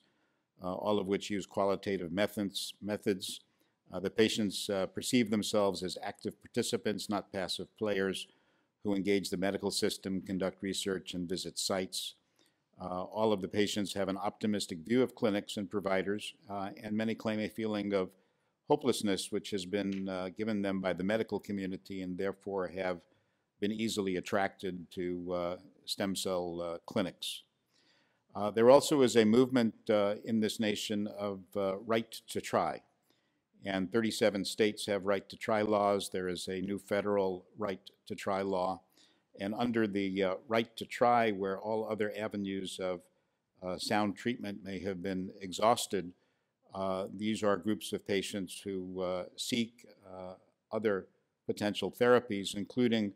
all of which use qualitative methods. The patients perceive themselves as active participants, not passive players, who engage the medical system, conduct research, and visit sites. All of the patients have an optimistic view of clinics and providers, and many claim a feeling of hopelessness, which has been given them by the medical community, and therefore have been easily attracted to stem cell clinics. There also is a movement in this nation of right to try, and 37 states have right to try laws. There is a new federal right to try law, and under the right to try, where all other avenues of sound treatment may have been exhausted, these are groups of patients who seek other potential therapies, including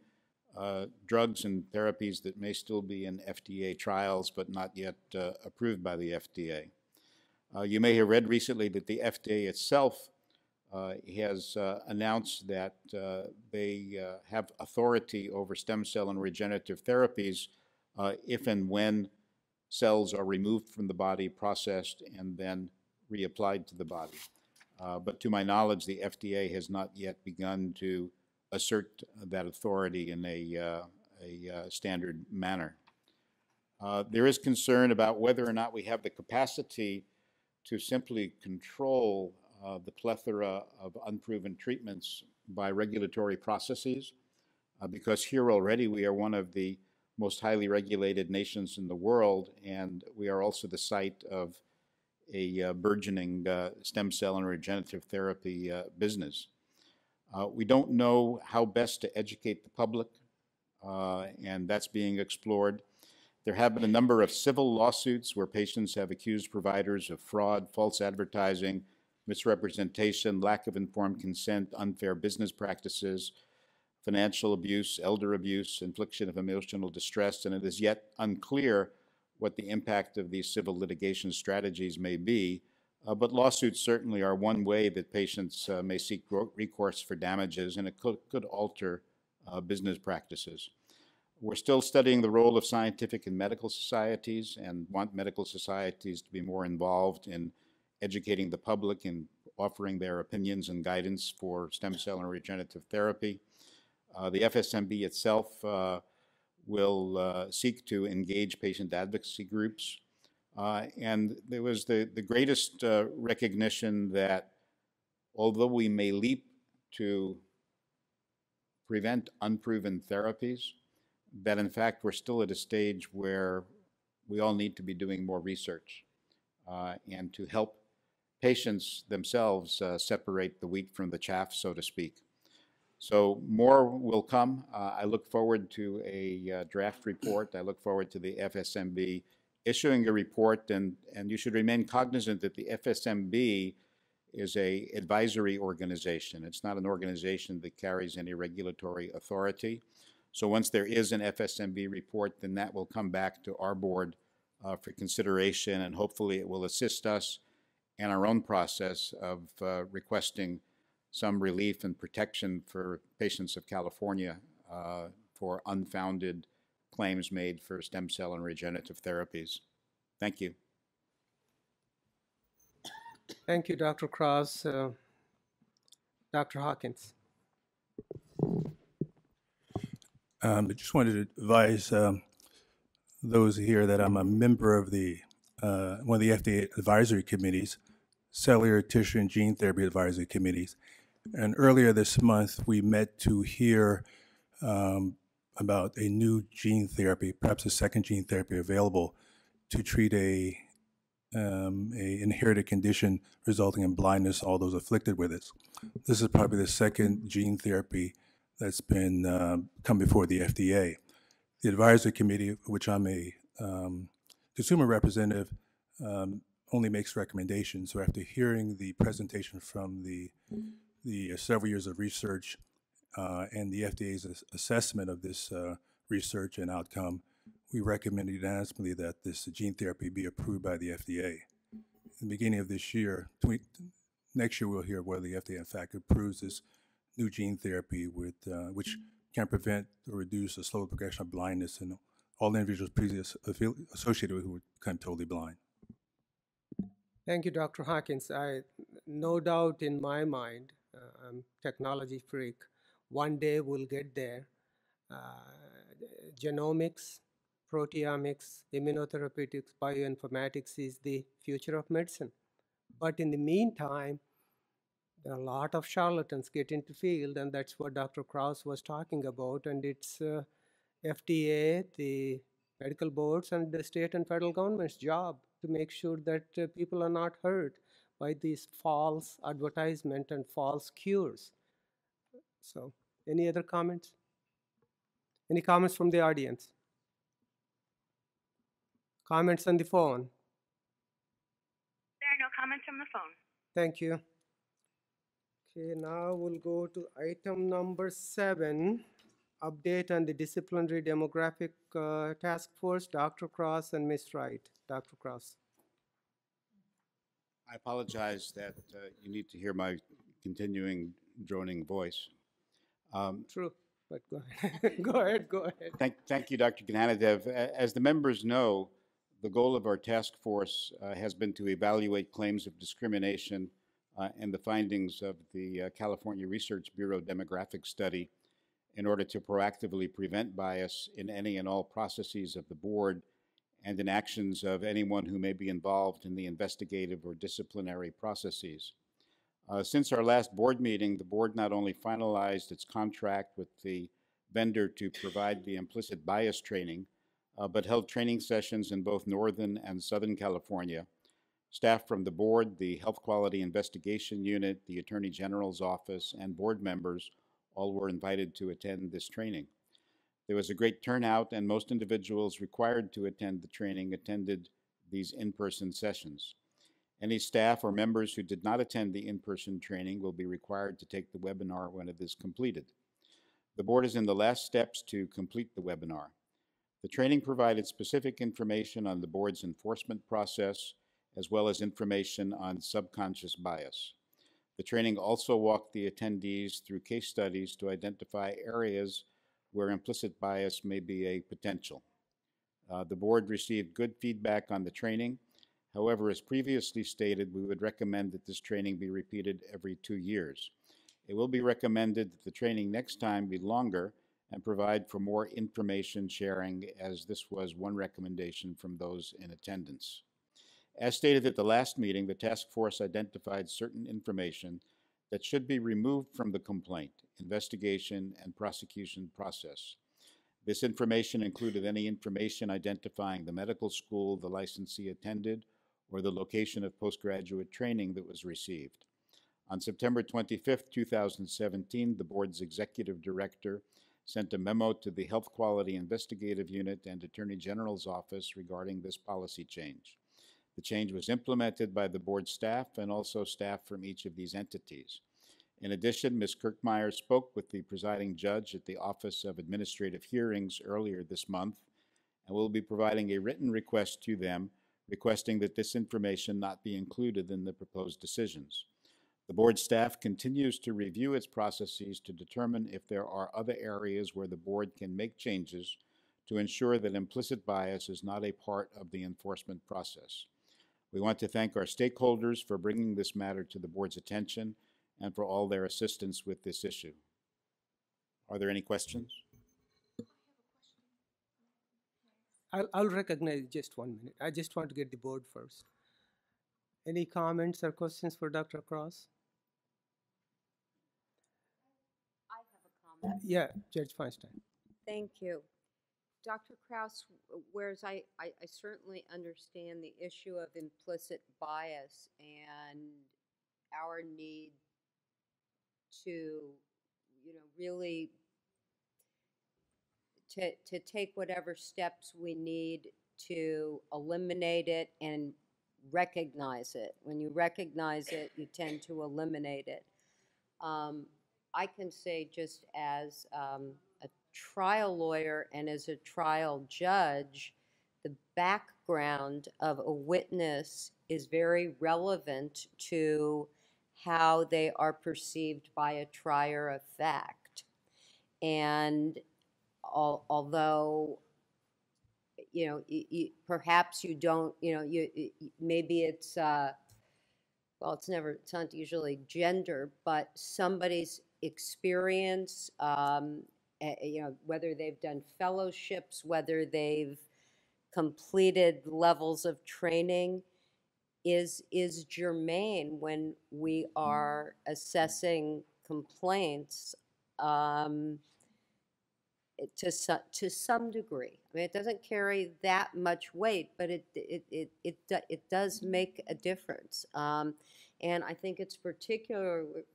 drugs and therapies that may still be in FDA trials but not yet approved by the FDA. You may have read recently that the FDA itself has announced that they have authority over stem cell and regenerative therapies if and when cells are removed from the body, processed, and then reapplied to the body. But to my knowledge, the FDA has not yet begun to assert that authority in a standard manner. There is concern about whether or not we have the capacity to simply control the plethora of unproven treatments by regulatory processes, because here already we are one of the most highly regulated nations in the world, and we are also the site of a burgeoning stem cell and regenerative therapy business. We don't know how best to educate the public, and that's being explored. There have been a number of civil lawsuits where patients have accused providers of fraud, false advertising, misrepresentation, lack of informed consent, unfair business practices, financial abuse, elder abuse, infliction of emotional distress, and it is yet unclear what the impact of these civil litigation strategies may be. But lawsuits certainly are one way that patients may seek recourse for damages, and it could alter business practices. We're still studying the role of scientific and medical societies and want medical societies to be more involved in educating the public and offering their opinions and guidance for stem cell and regenerative therapy. The FSMB itself will seek to engage patient advocacy groups. And there was the greatest recognition that although we may leap to prevent unproven therapies, that in fact we're still at a stage where we all need to be doing more research and to help patients themselves separate the wheat from the chaff, so to speak. So more will come. I look forward to a draft report. I look forward to the FSMB issuing a report, and you should remain cognizant that the FSMB is an advisory organization. It's not an organization that carries any regulatory authority. So once there is an FSMB report, then that will come back to our board for consideration, and hopefully it will assist us in our own process of requesting some relief and protection for patients of California for unfounded claims made for stem cell and regenerative therapies. Thank you. Thank you, Dr. Cross. Dr. Hawkins. I just wanted to advise those here that I'm a member of the one of the FDA advisory committees, Cellular, Tissue, and Gene Therapy Advisory Committees. And earlier this month, we met to hear about a new gene therapy, perhaps a second gene therapy available to treat a inherited condition resulting in blindness, all those afflicted with it. This is probably the second gene therapy that's been come before the FDA. The advisory committee, of which I'm a consumer representative, only makes recommendations. So after hearing the presentation from the several years of research and the FDA's assessment of this research and outcome, we recommend unanimously that this gene therapy be approved by the FDA. in the beginning of this year, next year we'll hear whether the FDA in fact approves this new gene therapy with which can prevent or reduce the slow progression of blindness in all individuals previously associated with who become totally blind. Thank you, Dr. Hawkins. No doubt in my mind, I'm a technology freak. One day we'll get there. Genomics, proteomics, immunotherapeutics, bioinformatics is the future of medicine. But in the meantime, there are a lot of charlatans get into field, and that's what Dr. Krause was talking about. And it's FDA, the medical boards, and the state and federal government's job to make sure that people are not hurt by these false advertisement and false cures. So, any other comments? Any comments from the audience? Comments on the phone? There are no comments from the phone. Thank you. Okay, now we'll go to item number 7, update on the disciplinary demographic task force, Dr. Cross and Ms. Wright. Dr. Cross. I apologize that you need to hear my continuing droning voice. True, but go ahead. Go ahead, go ahead. Thank you, Dr. Gnanadev. As the members know, the goal of our task force has been to evaluate claims of discrimination and the findings of the California Research Bureau demographic study in order to proactively prevent bias in any and all processes of the board and in actions of anyone who may be involved in the investigative or disciplinary processes. Since our last board meeting, the board not only finalized its contract with the vendor to provide the implicit bias training, but held training sessions in both Northern and Southern California. Staff from the board, the Health Quality Investigation Unit, the Attorney General's Office, and board members all were invited to attend this training. There was a great turnout, and most individuals required to attend the training attended these in-person sessions. Any staff or members who did not attend the in-person training will be required to take the webinar when it is completed. The board is in the last steps to complete the webinar. The training provided specific information on the board's enforcement process, as well as information on subconscious bias. The training also walked the attendees through case studies to identify areas where implicit bias may be a potential. The board received good feedback on the training. However, as previously stated, we would recommend that this training be repeated every 2 years. It will be recommended that the training next time be longer and provide for more information sharing, as this was one recommendation from those in attendance. As stated at the last meeting, the task force identified certain information that should be removed from the complaint, investigation, and prosecution process. This information included any information identifying the medical school the licensee attended or the location of postgraduate training that was received. On September 25, 2017, the board's executive director sent a memo to the Health Quality Investigative Unit and Attorney General's Office regarding this policy change. The change was implemented by the board staff and also staff from each of these entities. In addition, Ms. Kirkmeyer spoke with the presiding judge at the Office of Administrative Hearings earlier this month and will be providing a written request to them requesting that this information not be included in the proposed decisions. The board staff continues to review its processes to determine if there are other areas where the board can make changes to ensure that implicit bias is not a part of the enforcement process. We want to thank our stakeholders for bringing this matter to the board's attention and for all their assistance with this issue. Are there any questions? I'll recognize just 1 minute. I just want to get the board first. Any comments or questions for Dr. Cross? I have a comment. Yeah, Judge Feinstein. Thank you. Dr. Krause, whereas I certainly understand the issue of implicit bias and our need to, really to take whatever steps we need to eliminate it and recognize it. When you recognize it, you tend to eliminate it. I can say just as a trial lawyer and as a trial judge the background of a witness is very relevant to how they are perceived by a trier of fact. And although, you know, perhaps you don't, you know, maybe it's, well, it's not usually gender, but somebody's experience, you know, whether they've done fellowships, whether they've completed levels of training is germane when we are assessing complaints to some degree. I mean, it doesn't carry that much weight, but it does make a difference. And I think it's particularly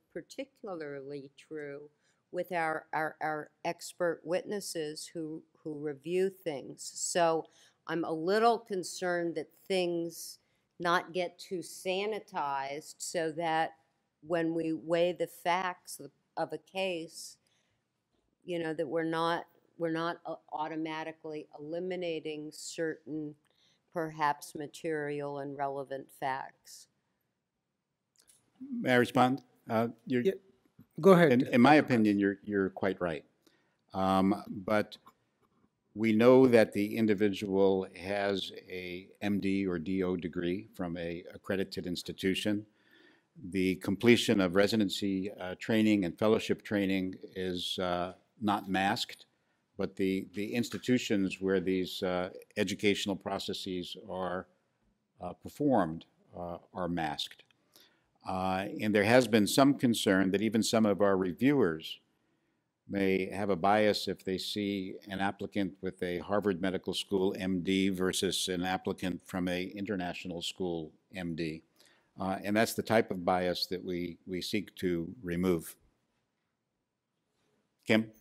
true with our expert witnesses who review things. So I'm a little concerned that things not get too sanitized so that when we weigh the facts of a case, you know, that we're not automatically eliminating certain perhaps material and relevant facts. May I respond? Go ahead. In my opinion, you're quite right. But we know that the individual has a MD or DO degree from a accredited institution. The completion of residency training and fellowship training is not masked, but the institutions where these educational processes are performed are masked. And there has been some concern that even some of our reviewers may have a bias if they see an applicant with a Harvard Medical School MD versus an applicant from an international school MD. And that's the type of bias that we seek to remove. Kim?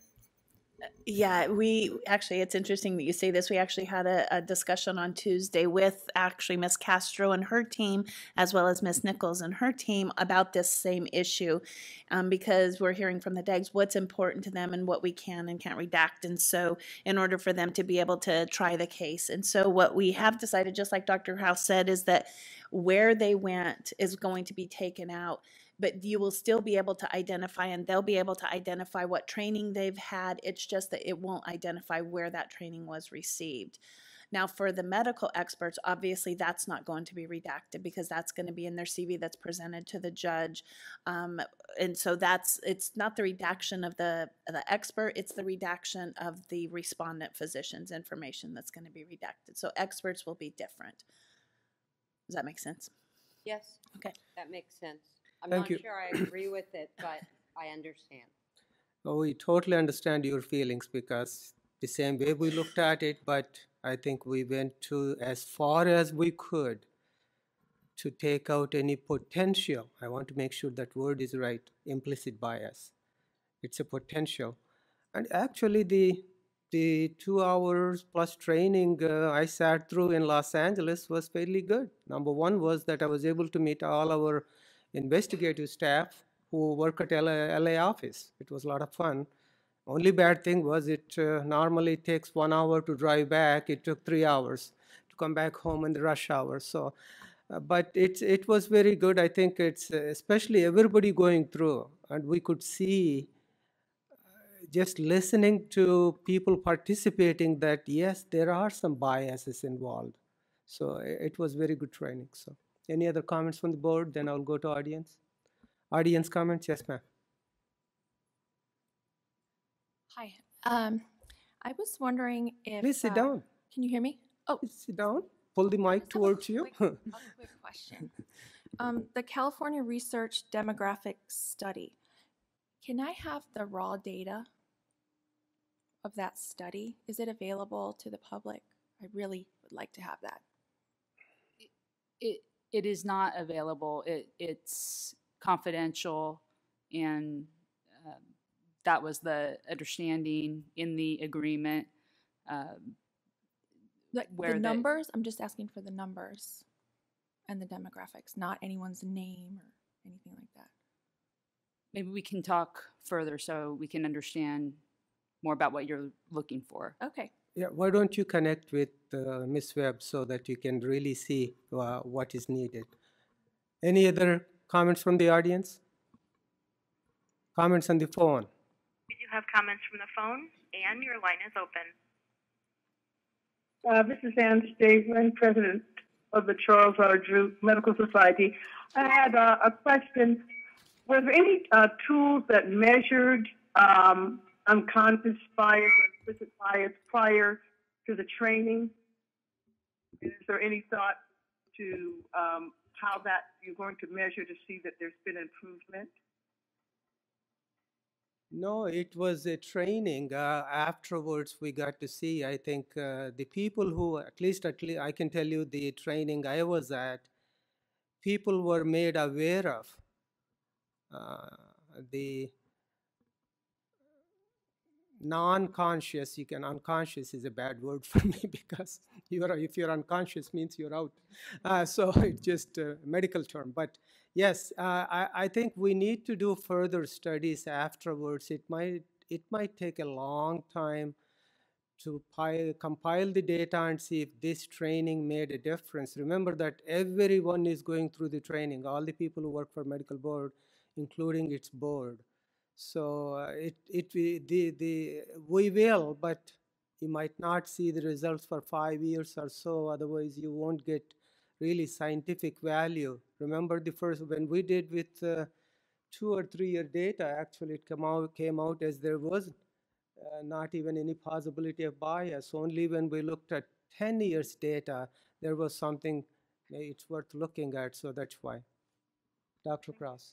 Yeah, it's interesting that you say this. We actually had a discussion on Tuesday with actually Ms. Castro and her team, as well as Ms. Nichols and her team about this same issue, because we're hearing from the DEGs what's important to them and what we can and can't redact. And so in order for them to be able to try the case. And so what we have decided, just like Dr. House said, is that where they went is going to be taken out. But you will still be able to identify, and they'll be able to identify what training they've had. It's just that it won't identify where that training was received. Now, for the medical experts, obviously that's not going to be redacted because that's going to be in their CV that's presented to the judge. And so it's not the redaction of the expert, it's the redaction of the respondent physician's information that's going to be redacted. So experts will be different. Does that make sense? Yes. Okay. That makes sense. I'm Thank not you. sure I agree with it, but I understand. Oh, we totally understand your feelings because the same way we looked at it, but I think we went to as far as we could to take out any potential. I want to make sure that word is right, implicit bias. It's a potential. And actually the 2 hours plus training I sat through in Los Angeles was fairly good. Number one was that I was able to meet all our investigative staff who work at LA office. It was a lot of fun. Only bad thing was it normally takes 1 hour to drive back. It took 3 hours to come back home in the rush hour. So, but it was very good. I think it's especially everybody going through, and we could see just listening to people participating that yes, there are some biases involved. So it was very good training. So. Any other comments from the board? Then I'll go to audience. Audience comments? Yes, ma'am. Hi. I was wondering if... Please sit down. Can you hear me? Oh. Please sit down. Pull the mic towards you. A quick question. The California Research Demographic Study. Can I have the raw data of that study? Is it available to the public? I really would like to have that. It is not available. It's confidential, and that was the understanding in the agreement. The numbers? I'm just asking for the numbers and the demographics, not anyone's name or anything like that. Maybe we can talk further so we can understand more about what you're looking for. Okay, Yeah, why don't you connect with Ms. Webb so that you can really see what is needed? Any other comments from the audience? Comments on the phone? We do have comments from the phone. Anne, your line is open. This is Ann Stavlin, president of the Charles R. Drew Medical Society. I had a question. Were there any tools that measured unconscious bias or implicit bias prior to the training? Is there any thought to how that you're going to measure to see that there's been improvement? No, it was a training. Afterwards, we got to see, I think, the people who, at least I can tell you the training I was at, people were made aware of the non-conscious. Unconscious is a bad word for me because if you're unconscious means you're out. So it's just a medical term. But yes, I think we need to do further studies afterwards. It might take a long time to compile the data and see if this training made a difference. Remember that everyone is going through the training, all the people who work for medical board, including its board. So we will, but you might not see the results for 5 years or so. Otherwise, you won't get really scientific value. Remember when we did with 2 or 3 year data, actually it came out as there was not even any possibility of bias. Only when we looked at 10 years data, there was something it's worth looking at. So that's why. Dr. Cross.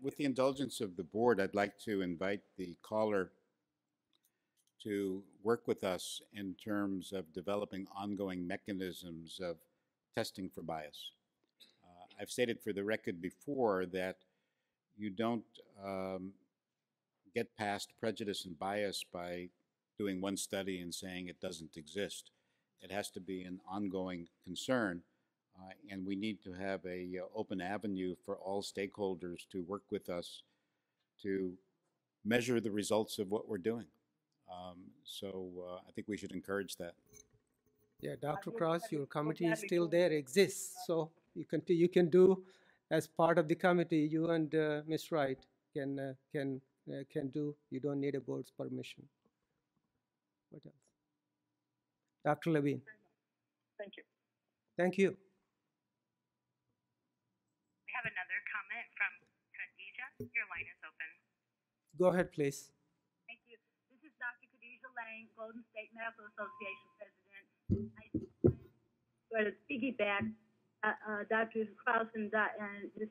With the indulgence of the board, I'd like to invite the caller to work with us in terms of developing ongoing mechanisms of testing for bias. I've stated for the record before that you don't get past prejudice and bias by doing one study and saying it doesn't exist. It has to be an ongoing concern. And we need to have a open avenue for all stakeholders to work with us to measure the results of what we're doing. So I think we should encourage that. Yeah, Dr. Cross, your committee is still there, exists. So you can do as part of the committee. You and Ms. Wright can do. You don't need a board's permission. What else? Dr. Levine. Thank you. Thank you. We have another comment from Khadija. Your line is open. Go ahead, please. Thank you. This is Dr. Khadija Lang, Golden State Medical Association president. I sort of piggyback Drs. Krause and Ms.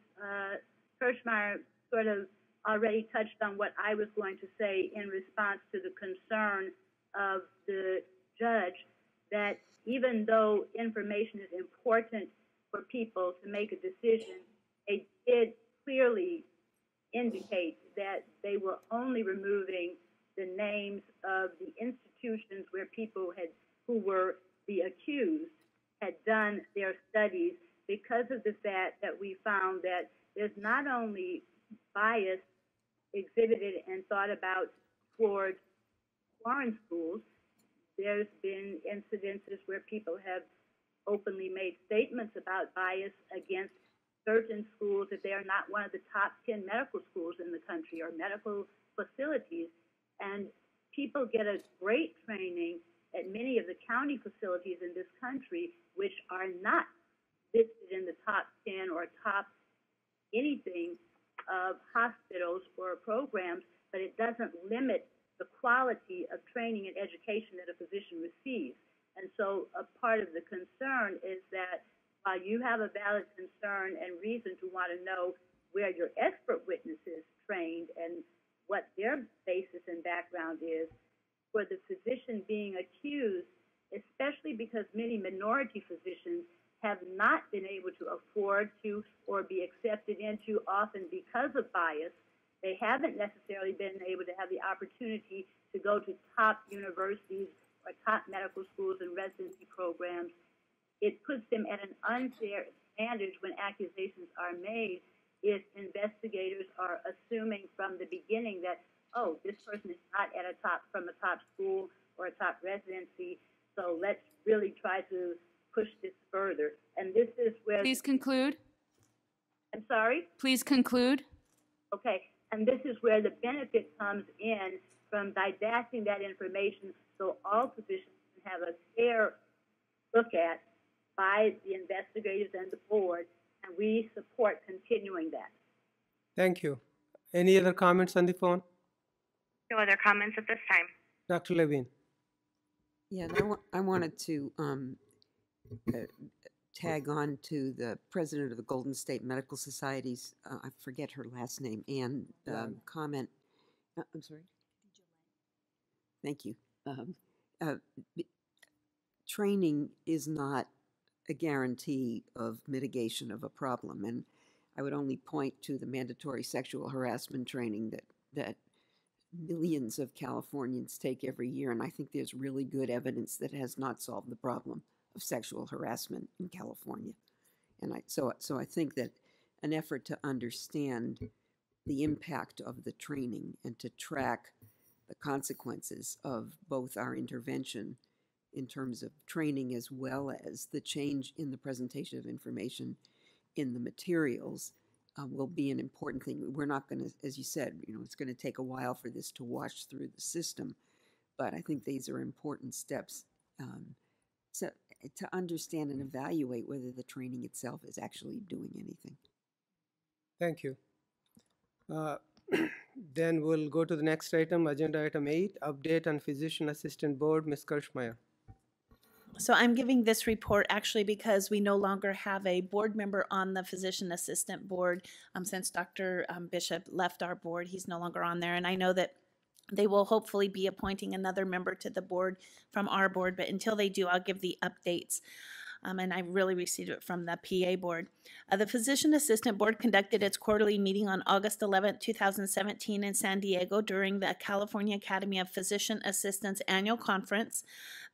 Kirschmeyer sort of already touched on what I was going to say in response to the concern of the judge that even though information is important for people to make a decision, they did clearly indicate that they were only removing the names of the institutions where people who were the accused had done their studies because of the fact that we found that there's not only bias exhibited and thought about towards foreign schools, there's been incidences where people have openly made statements about bias against certain schools if they are not one of the top 10 medical schools in the country or medical facilities. And people get a great training at many of the county facilities in this country, which are not listed in the top 10 or top anything of hospitals or programs, but it doesn't limit the quality of training and education that a physician receives. And so a part of the concern is that while you have a valid concern and reason to want to know where your expert witnesses trained and what their basis and background is, for the physician being accused, especially because many minority physicians have not been able to afford to or be accepted into, often because of bias. They haven't necessarily been able to have the opportunity to go to top universities or top medical schools and residency programs. It puts them at an unfair advantage when accusations are made if investigators are assuming from the beginning that, oh, this person is not from a top school, or a top residency. So let's really try to push this further. And this is where... Please conclude. I'm sorry? Please conclude. Okay, and this is where the benefit comes in from didacting that information so all physicians can have a fair look at by the investigators and the board, and we support continuing that. Thank you. Any other comments on the phone? No other comments at this time. Dr. Levine. Yeah, and I wanted to tag on to the president of the Golden State Medical Society's, I forget her last name, and comment. I'm sorry? Thank you. Training is not a guarantee of mitigation of a problem, and I would only point to the mandatory sexual harassment training that millions of Californians take every year, and I think there's really good evidence that it has not solved the problem of sexual harassment in California. And so I think that an effort to understand the impact of the training and to track the consequences of both our intervention in terms of training as well as the change in the presentation of information in the materials will be an important thing. We're not going to, as you said, it's going to take a while for this to wash through the system, but I think these are important steps to understand and evaluate whether the training itself is actually doing anything. Thank you. Then we'll go to the next item, agenda item 8, update on physician assistant board. Ms. Kirschmeyer. So I'm giving this report actually because we no longer have a board member on the physician assistant board. Since Dr. Bishop left our board, he's no longer on there. And I know that they will hopefully be appointing another member to the board from our board, but until they do, I'll give the updates. And I really received it from the PA board. The Physician Assistant Board conducted its quarterly meeting on August 11, 2017 in San Diego during the California Academy of Physician Assistants annual conference.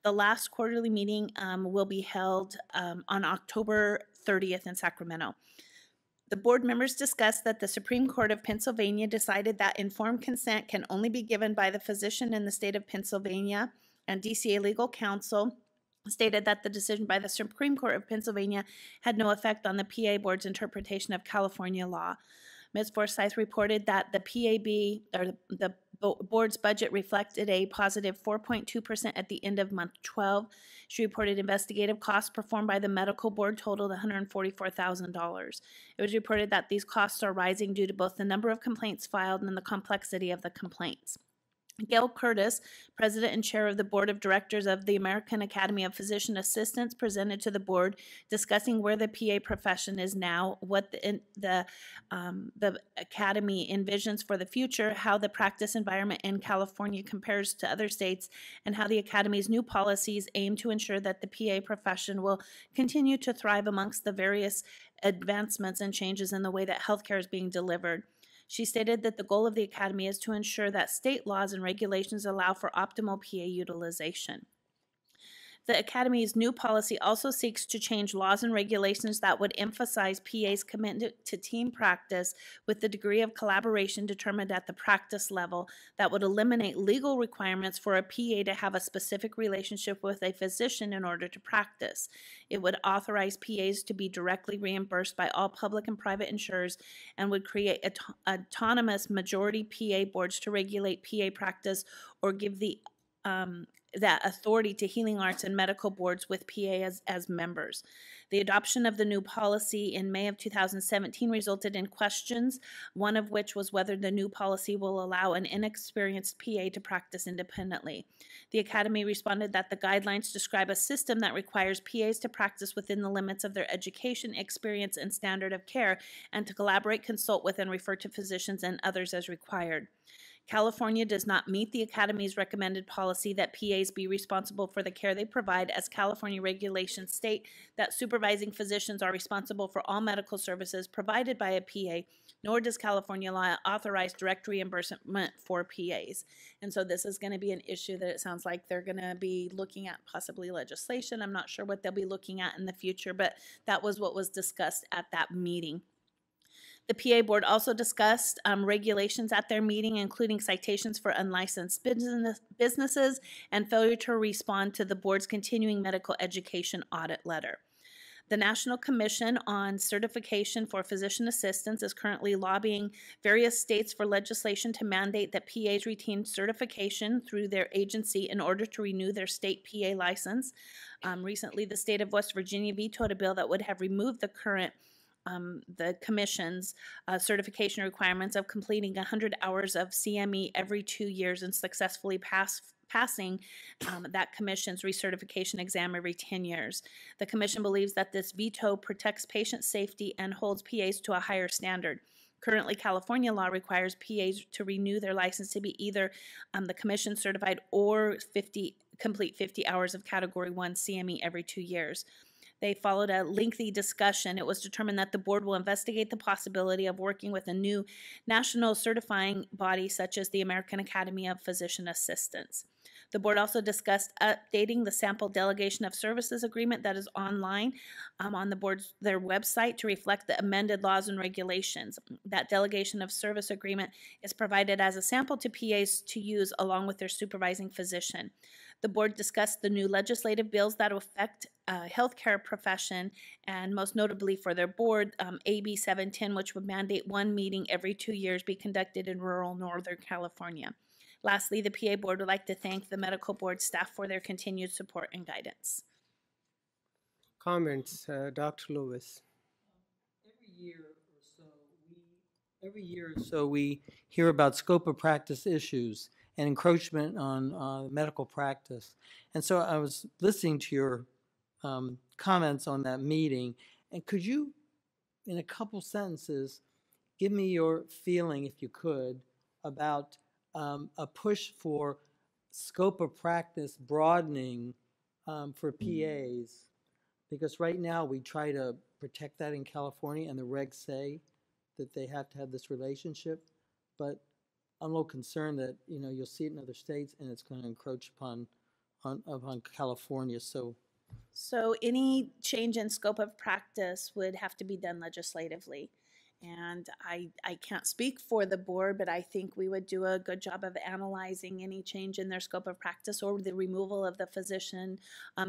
The last quarterly meeting will be held on October 30th in Sacramento. The board members discussed that the Supreme Court of Pennsylvania decided that informed consent can only be given by the physician in the state of Pennsylvania, and DCA Legal Counsel stated that the decision by the Supreme Court of Pennsylvania had no effect on the PA Board's interpretation of California law. Ms. Forsyth reported that the PAB, or the board's budget, reflected a positive 4.2% at the end of month 12. She reported investigative costs performed by the medical board totaled $144,000. It was reported that these costs are rising due to both the number of complaints filed and the complexity of the complaints. Gail Curtis, president and chair of the board of directors of the American Academy of Physician Assistants, presented to the board discussing where the PA profession is now, what the academy envisions for the future, how the practice environment in California compares to other states, and how the academy's new policies aim to ensure that the PA profession will continue to thrive amongst the various advancements and changes in the way that healthcare is being delivered. She stated that the goal of the Academy is to ensure that state laws and regulations allow for optimal PA utilization. The Academy's new policy also seeks to change laws and regulations that would emphasize PA's commitment to team practice with the degree of collaboration determined at the practice level that would eliminate legal requirements for a PA to have a specific relationship with a physician in order to practice. It would authorize PAs to be directly reimbursed by all public and private insurers and would create autonomous majority PA boards to regulate PA practice or give that authority to healing arts and medical boards with PA as members. The adoption of the new policy in May of 2017 resulted in questions, one of which was whether the new policy will allow an inexperienced PA to practice independently. The Academy responded that the guidelines describe a system that requires PAs to practice within the limits of their education, experience, and standard of care, and to collaborate, consult with, and refer to physicians and others as required. California does not meet the Academy's recommended policy that PAs be responsible for the care they provide, as California regulations state that supervising physicians are responsible for all medical services provided by a PA, nor does California law authorize direct reimbursement for PAs. And so this is going to be an issue that it sounds like they're going to be looking at, possibly legislation. I'm not sure what they'll be looking at in the future, but that was what was discussed at that meeting. The PA board also discussed regulations at their meeting, including citations for unlicensed businesses and failure to respond to the board's continuing medical education audit letter. The National Commission on Certification for Physician Assistants is currently lobbying various states for legislation to mandate that PAs retain certification through their agency in order to renew their state PA license. Recently, the state of West Virginia vetoed a bill that would have removed the current the Commission's certification requirements of completing 100 hours of CME every 2 years and successfully passing that Commission's recertification exam every 10 years. The Commission believes that this veto protects patient safety and holds PAs to a higher standard. Currently, California law requires PAs to renew their license to be either the Commission certified or complete 50 hours of Category 1 CME every 2 years. They followed a lengthy discussion. It was determined that the board will investigate the possibility of working with a new national certifying body such as the American Academy of Physician Assistants. The board also discussed updating the sample delegation of services agreement that is online on their website to reflect the amended laws and regulations. That delegation of service agreement is provided as a sample to PAs to use along with their supervising physician. The board discussed the new legislative bills that affect healthcare profession, and most notably for their board, AB 710, which would mandate one meeting every 2 years be conducted in rural Northern California. Lastly, the PA board would like to thank the medical board staff for their continued support and guidance. Comments, Dr. Lewis. Every year or so we hear about scope of practice issues and encroachment on medical practice. And so I was listening to your comments on that meeting, and could you, in a couple sentences, give me your feeling, if you could, about a push for scope of practice broadening for PAs? Because right now we try to protect that in California, and the regs say that they have to have this relationship, but I'm a little concerned that you'll see it in other states and it's going to encroach upon California. So any change in scope of practice would have to be done legislatively. And I can't speak for the board, but I think we would do a good job of analyzing any change in their scope of practice or the removal of the physician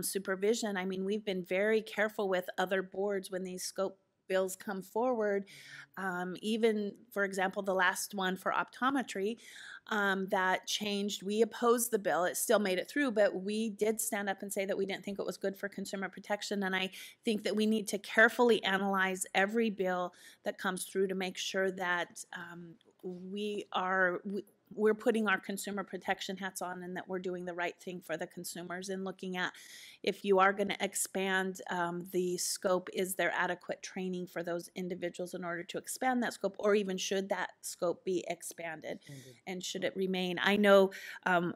supervision. I mean, we've been very careful with other boards when these scope bills come forward. Even, for example, the last one for optometry that changed, we opposed the bill. It still made it through, but we did stand up and say that we didn't think it was good for consumer protection. And I think that we need to carefully analyze every bill that comes through to make sure that we're putting our consumer protection hats on and that we're doing the right thing for the consumers and looking at if you are going to expand the scope, is there adequate training for those individuals in order to expand that scope, or even should that scope be expanded and should it remain? I know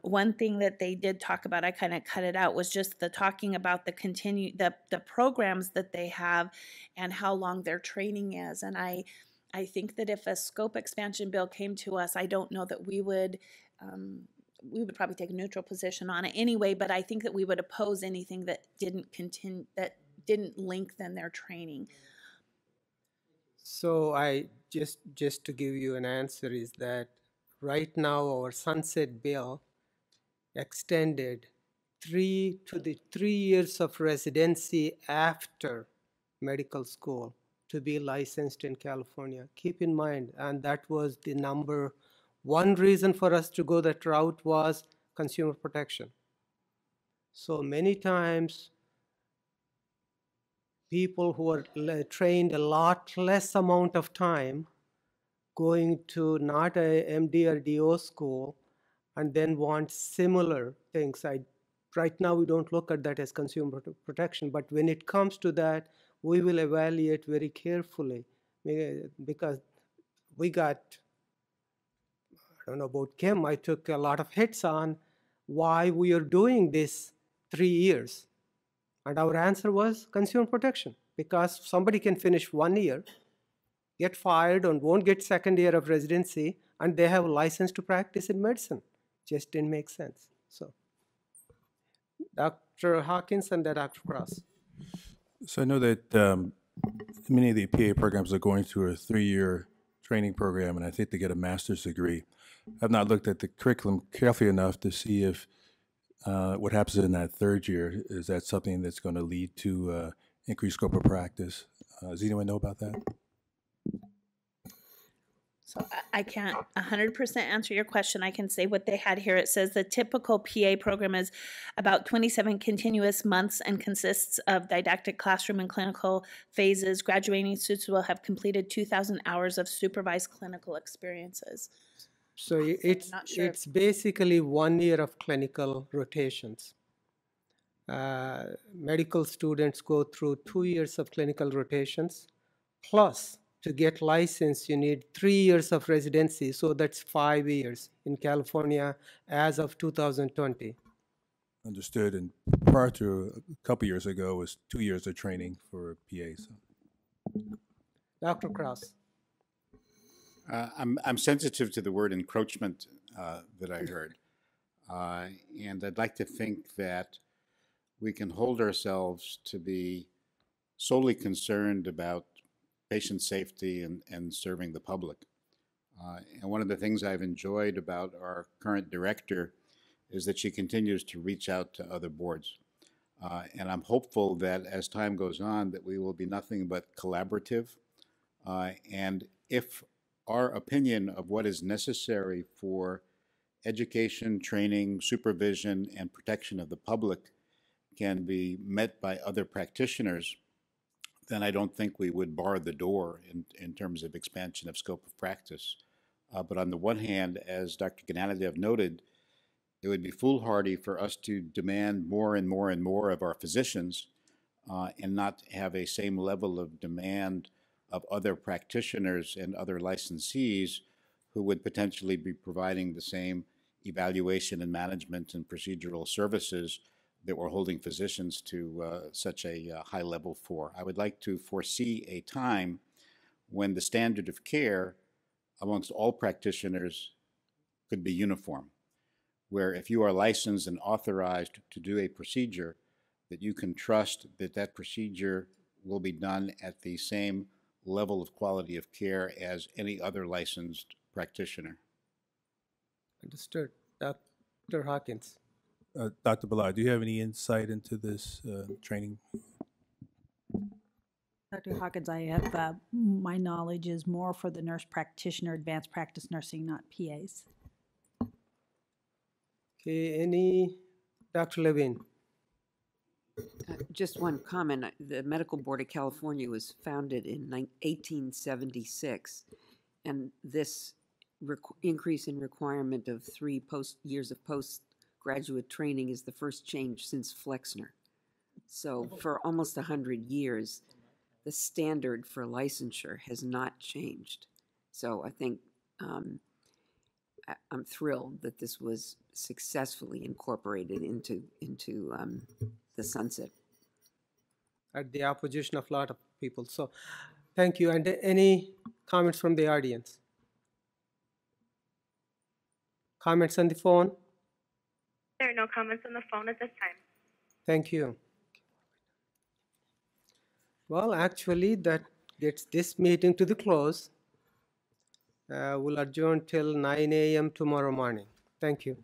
one thing that they did talk about, I kind of cut it out, was just the talking about the programs that they have and how long their training is. And I think that if a scope expansion bill came to us, I don't know that we would probably take a neutral position on it anyway, but I think that we would oppose anything that didn't lengthen their training. So I just to give you an answer is that right now our sunset bill extended 3 years of residency after medical school to be licensed in California. Keep in mind, and that was the number one reason for us to go that route was consumer protection. So many times people who are trained a lot less amount of time going to not a MD or DO school and then want similar things. Right now we don't look at that as consumer protection, but when it comes to that, we will evaluate very carefully because we got, I don't know about Kim, I took a lot of hits on why we are doing this 3 years. And our answer was consumer protection, because somebody can finish 1 year, get fired and won't get second year of residency, and they have a license to practice in medicine. Just didn't make sense. So Dr. Hawkins and then Dr. Cross. So I know that Many of the PA programs are going through a 3-year training program, and I think they get a master's degree. I've not looked at the curriculum carefully enough to see if what happens in that 3rd year, is that something that's going to lead to increased scope of practice? Does anyone know about that? So I can't 100% answer your question. I can say what they had here. It says the typical PA program is about 27 continuous months and consists of didactic classroom and clinical phases. Graduating students will have completed 2,000 hours of supervised clinical experiences. So it's not sure. it's basically 1 year of clinical rotations. Medical students go through 2 years of clinical rotations, plus to get licensed, you need 3 years of residency, so that's 5 years in California as of 2020. Understood. And prior to a couple years ago was 2 years of training for PAs. Dr. Krause. I'm sensitive to the word encroachment that I heard. And I'd like to think that we can hold ourselves to be solely concerned about patient safety and serving the public. And one of the things I've enjoyed about our current director is that she continues to reach out to other boards. And I'm hopeful that as time goes on, that we will be nothing but collaborative. And if our opinion of what is necessary for education, training, supervision, and protection of the public can be met by other practitioners, then I don't think we would bar the door in terms of expansion of scope of practice. But on the one hand, as Dr. Gnanadev noted, it would be foolhardy for us to demand more and more and more of our physicians and not have a same level of demand of other practitioners and other licensees who would potentially be providing the same evaluation and management and procedural services that we're holding physicians to such a high level for. I would like to foresee a time when the standard of care amongst all practitioners could be uniform, where if you are licensed and authorized to do a procedure, that you can trust that that procedure will be done at the same level of quality of care as any other licensed practitioner. Understood. Dr. Hawkins. Dr. Ballard, do you have any insight into this training? Dr. Hawkins, I have, my knowledge is more for the nurse practitioner, advanced practice nursing, not PAs. Okay, Dr. Levine? Just one comment. The Medical Board of California was founded in 1876, and this increase in requirement of 3 years of postgraduate training is the first change since Flexner. So for almost 100 years, the standard for licensure has not changed. So I think I'm thrilled that this was successfully incorporated into the sunset. At the opposition of a lot of people. So thank you. And any comments from the audience? Comments on the phone? There are no comments on the phone at this time. Thank you. Well, actually, that gets this meeting to the close. We'll adjourn till 9 a.m. tomorrow morning. Thank you.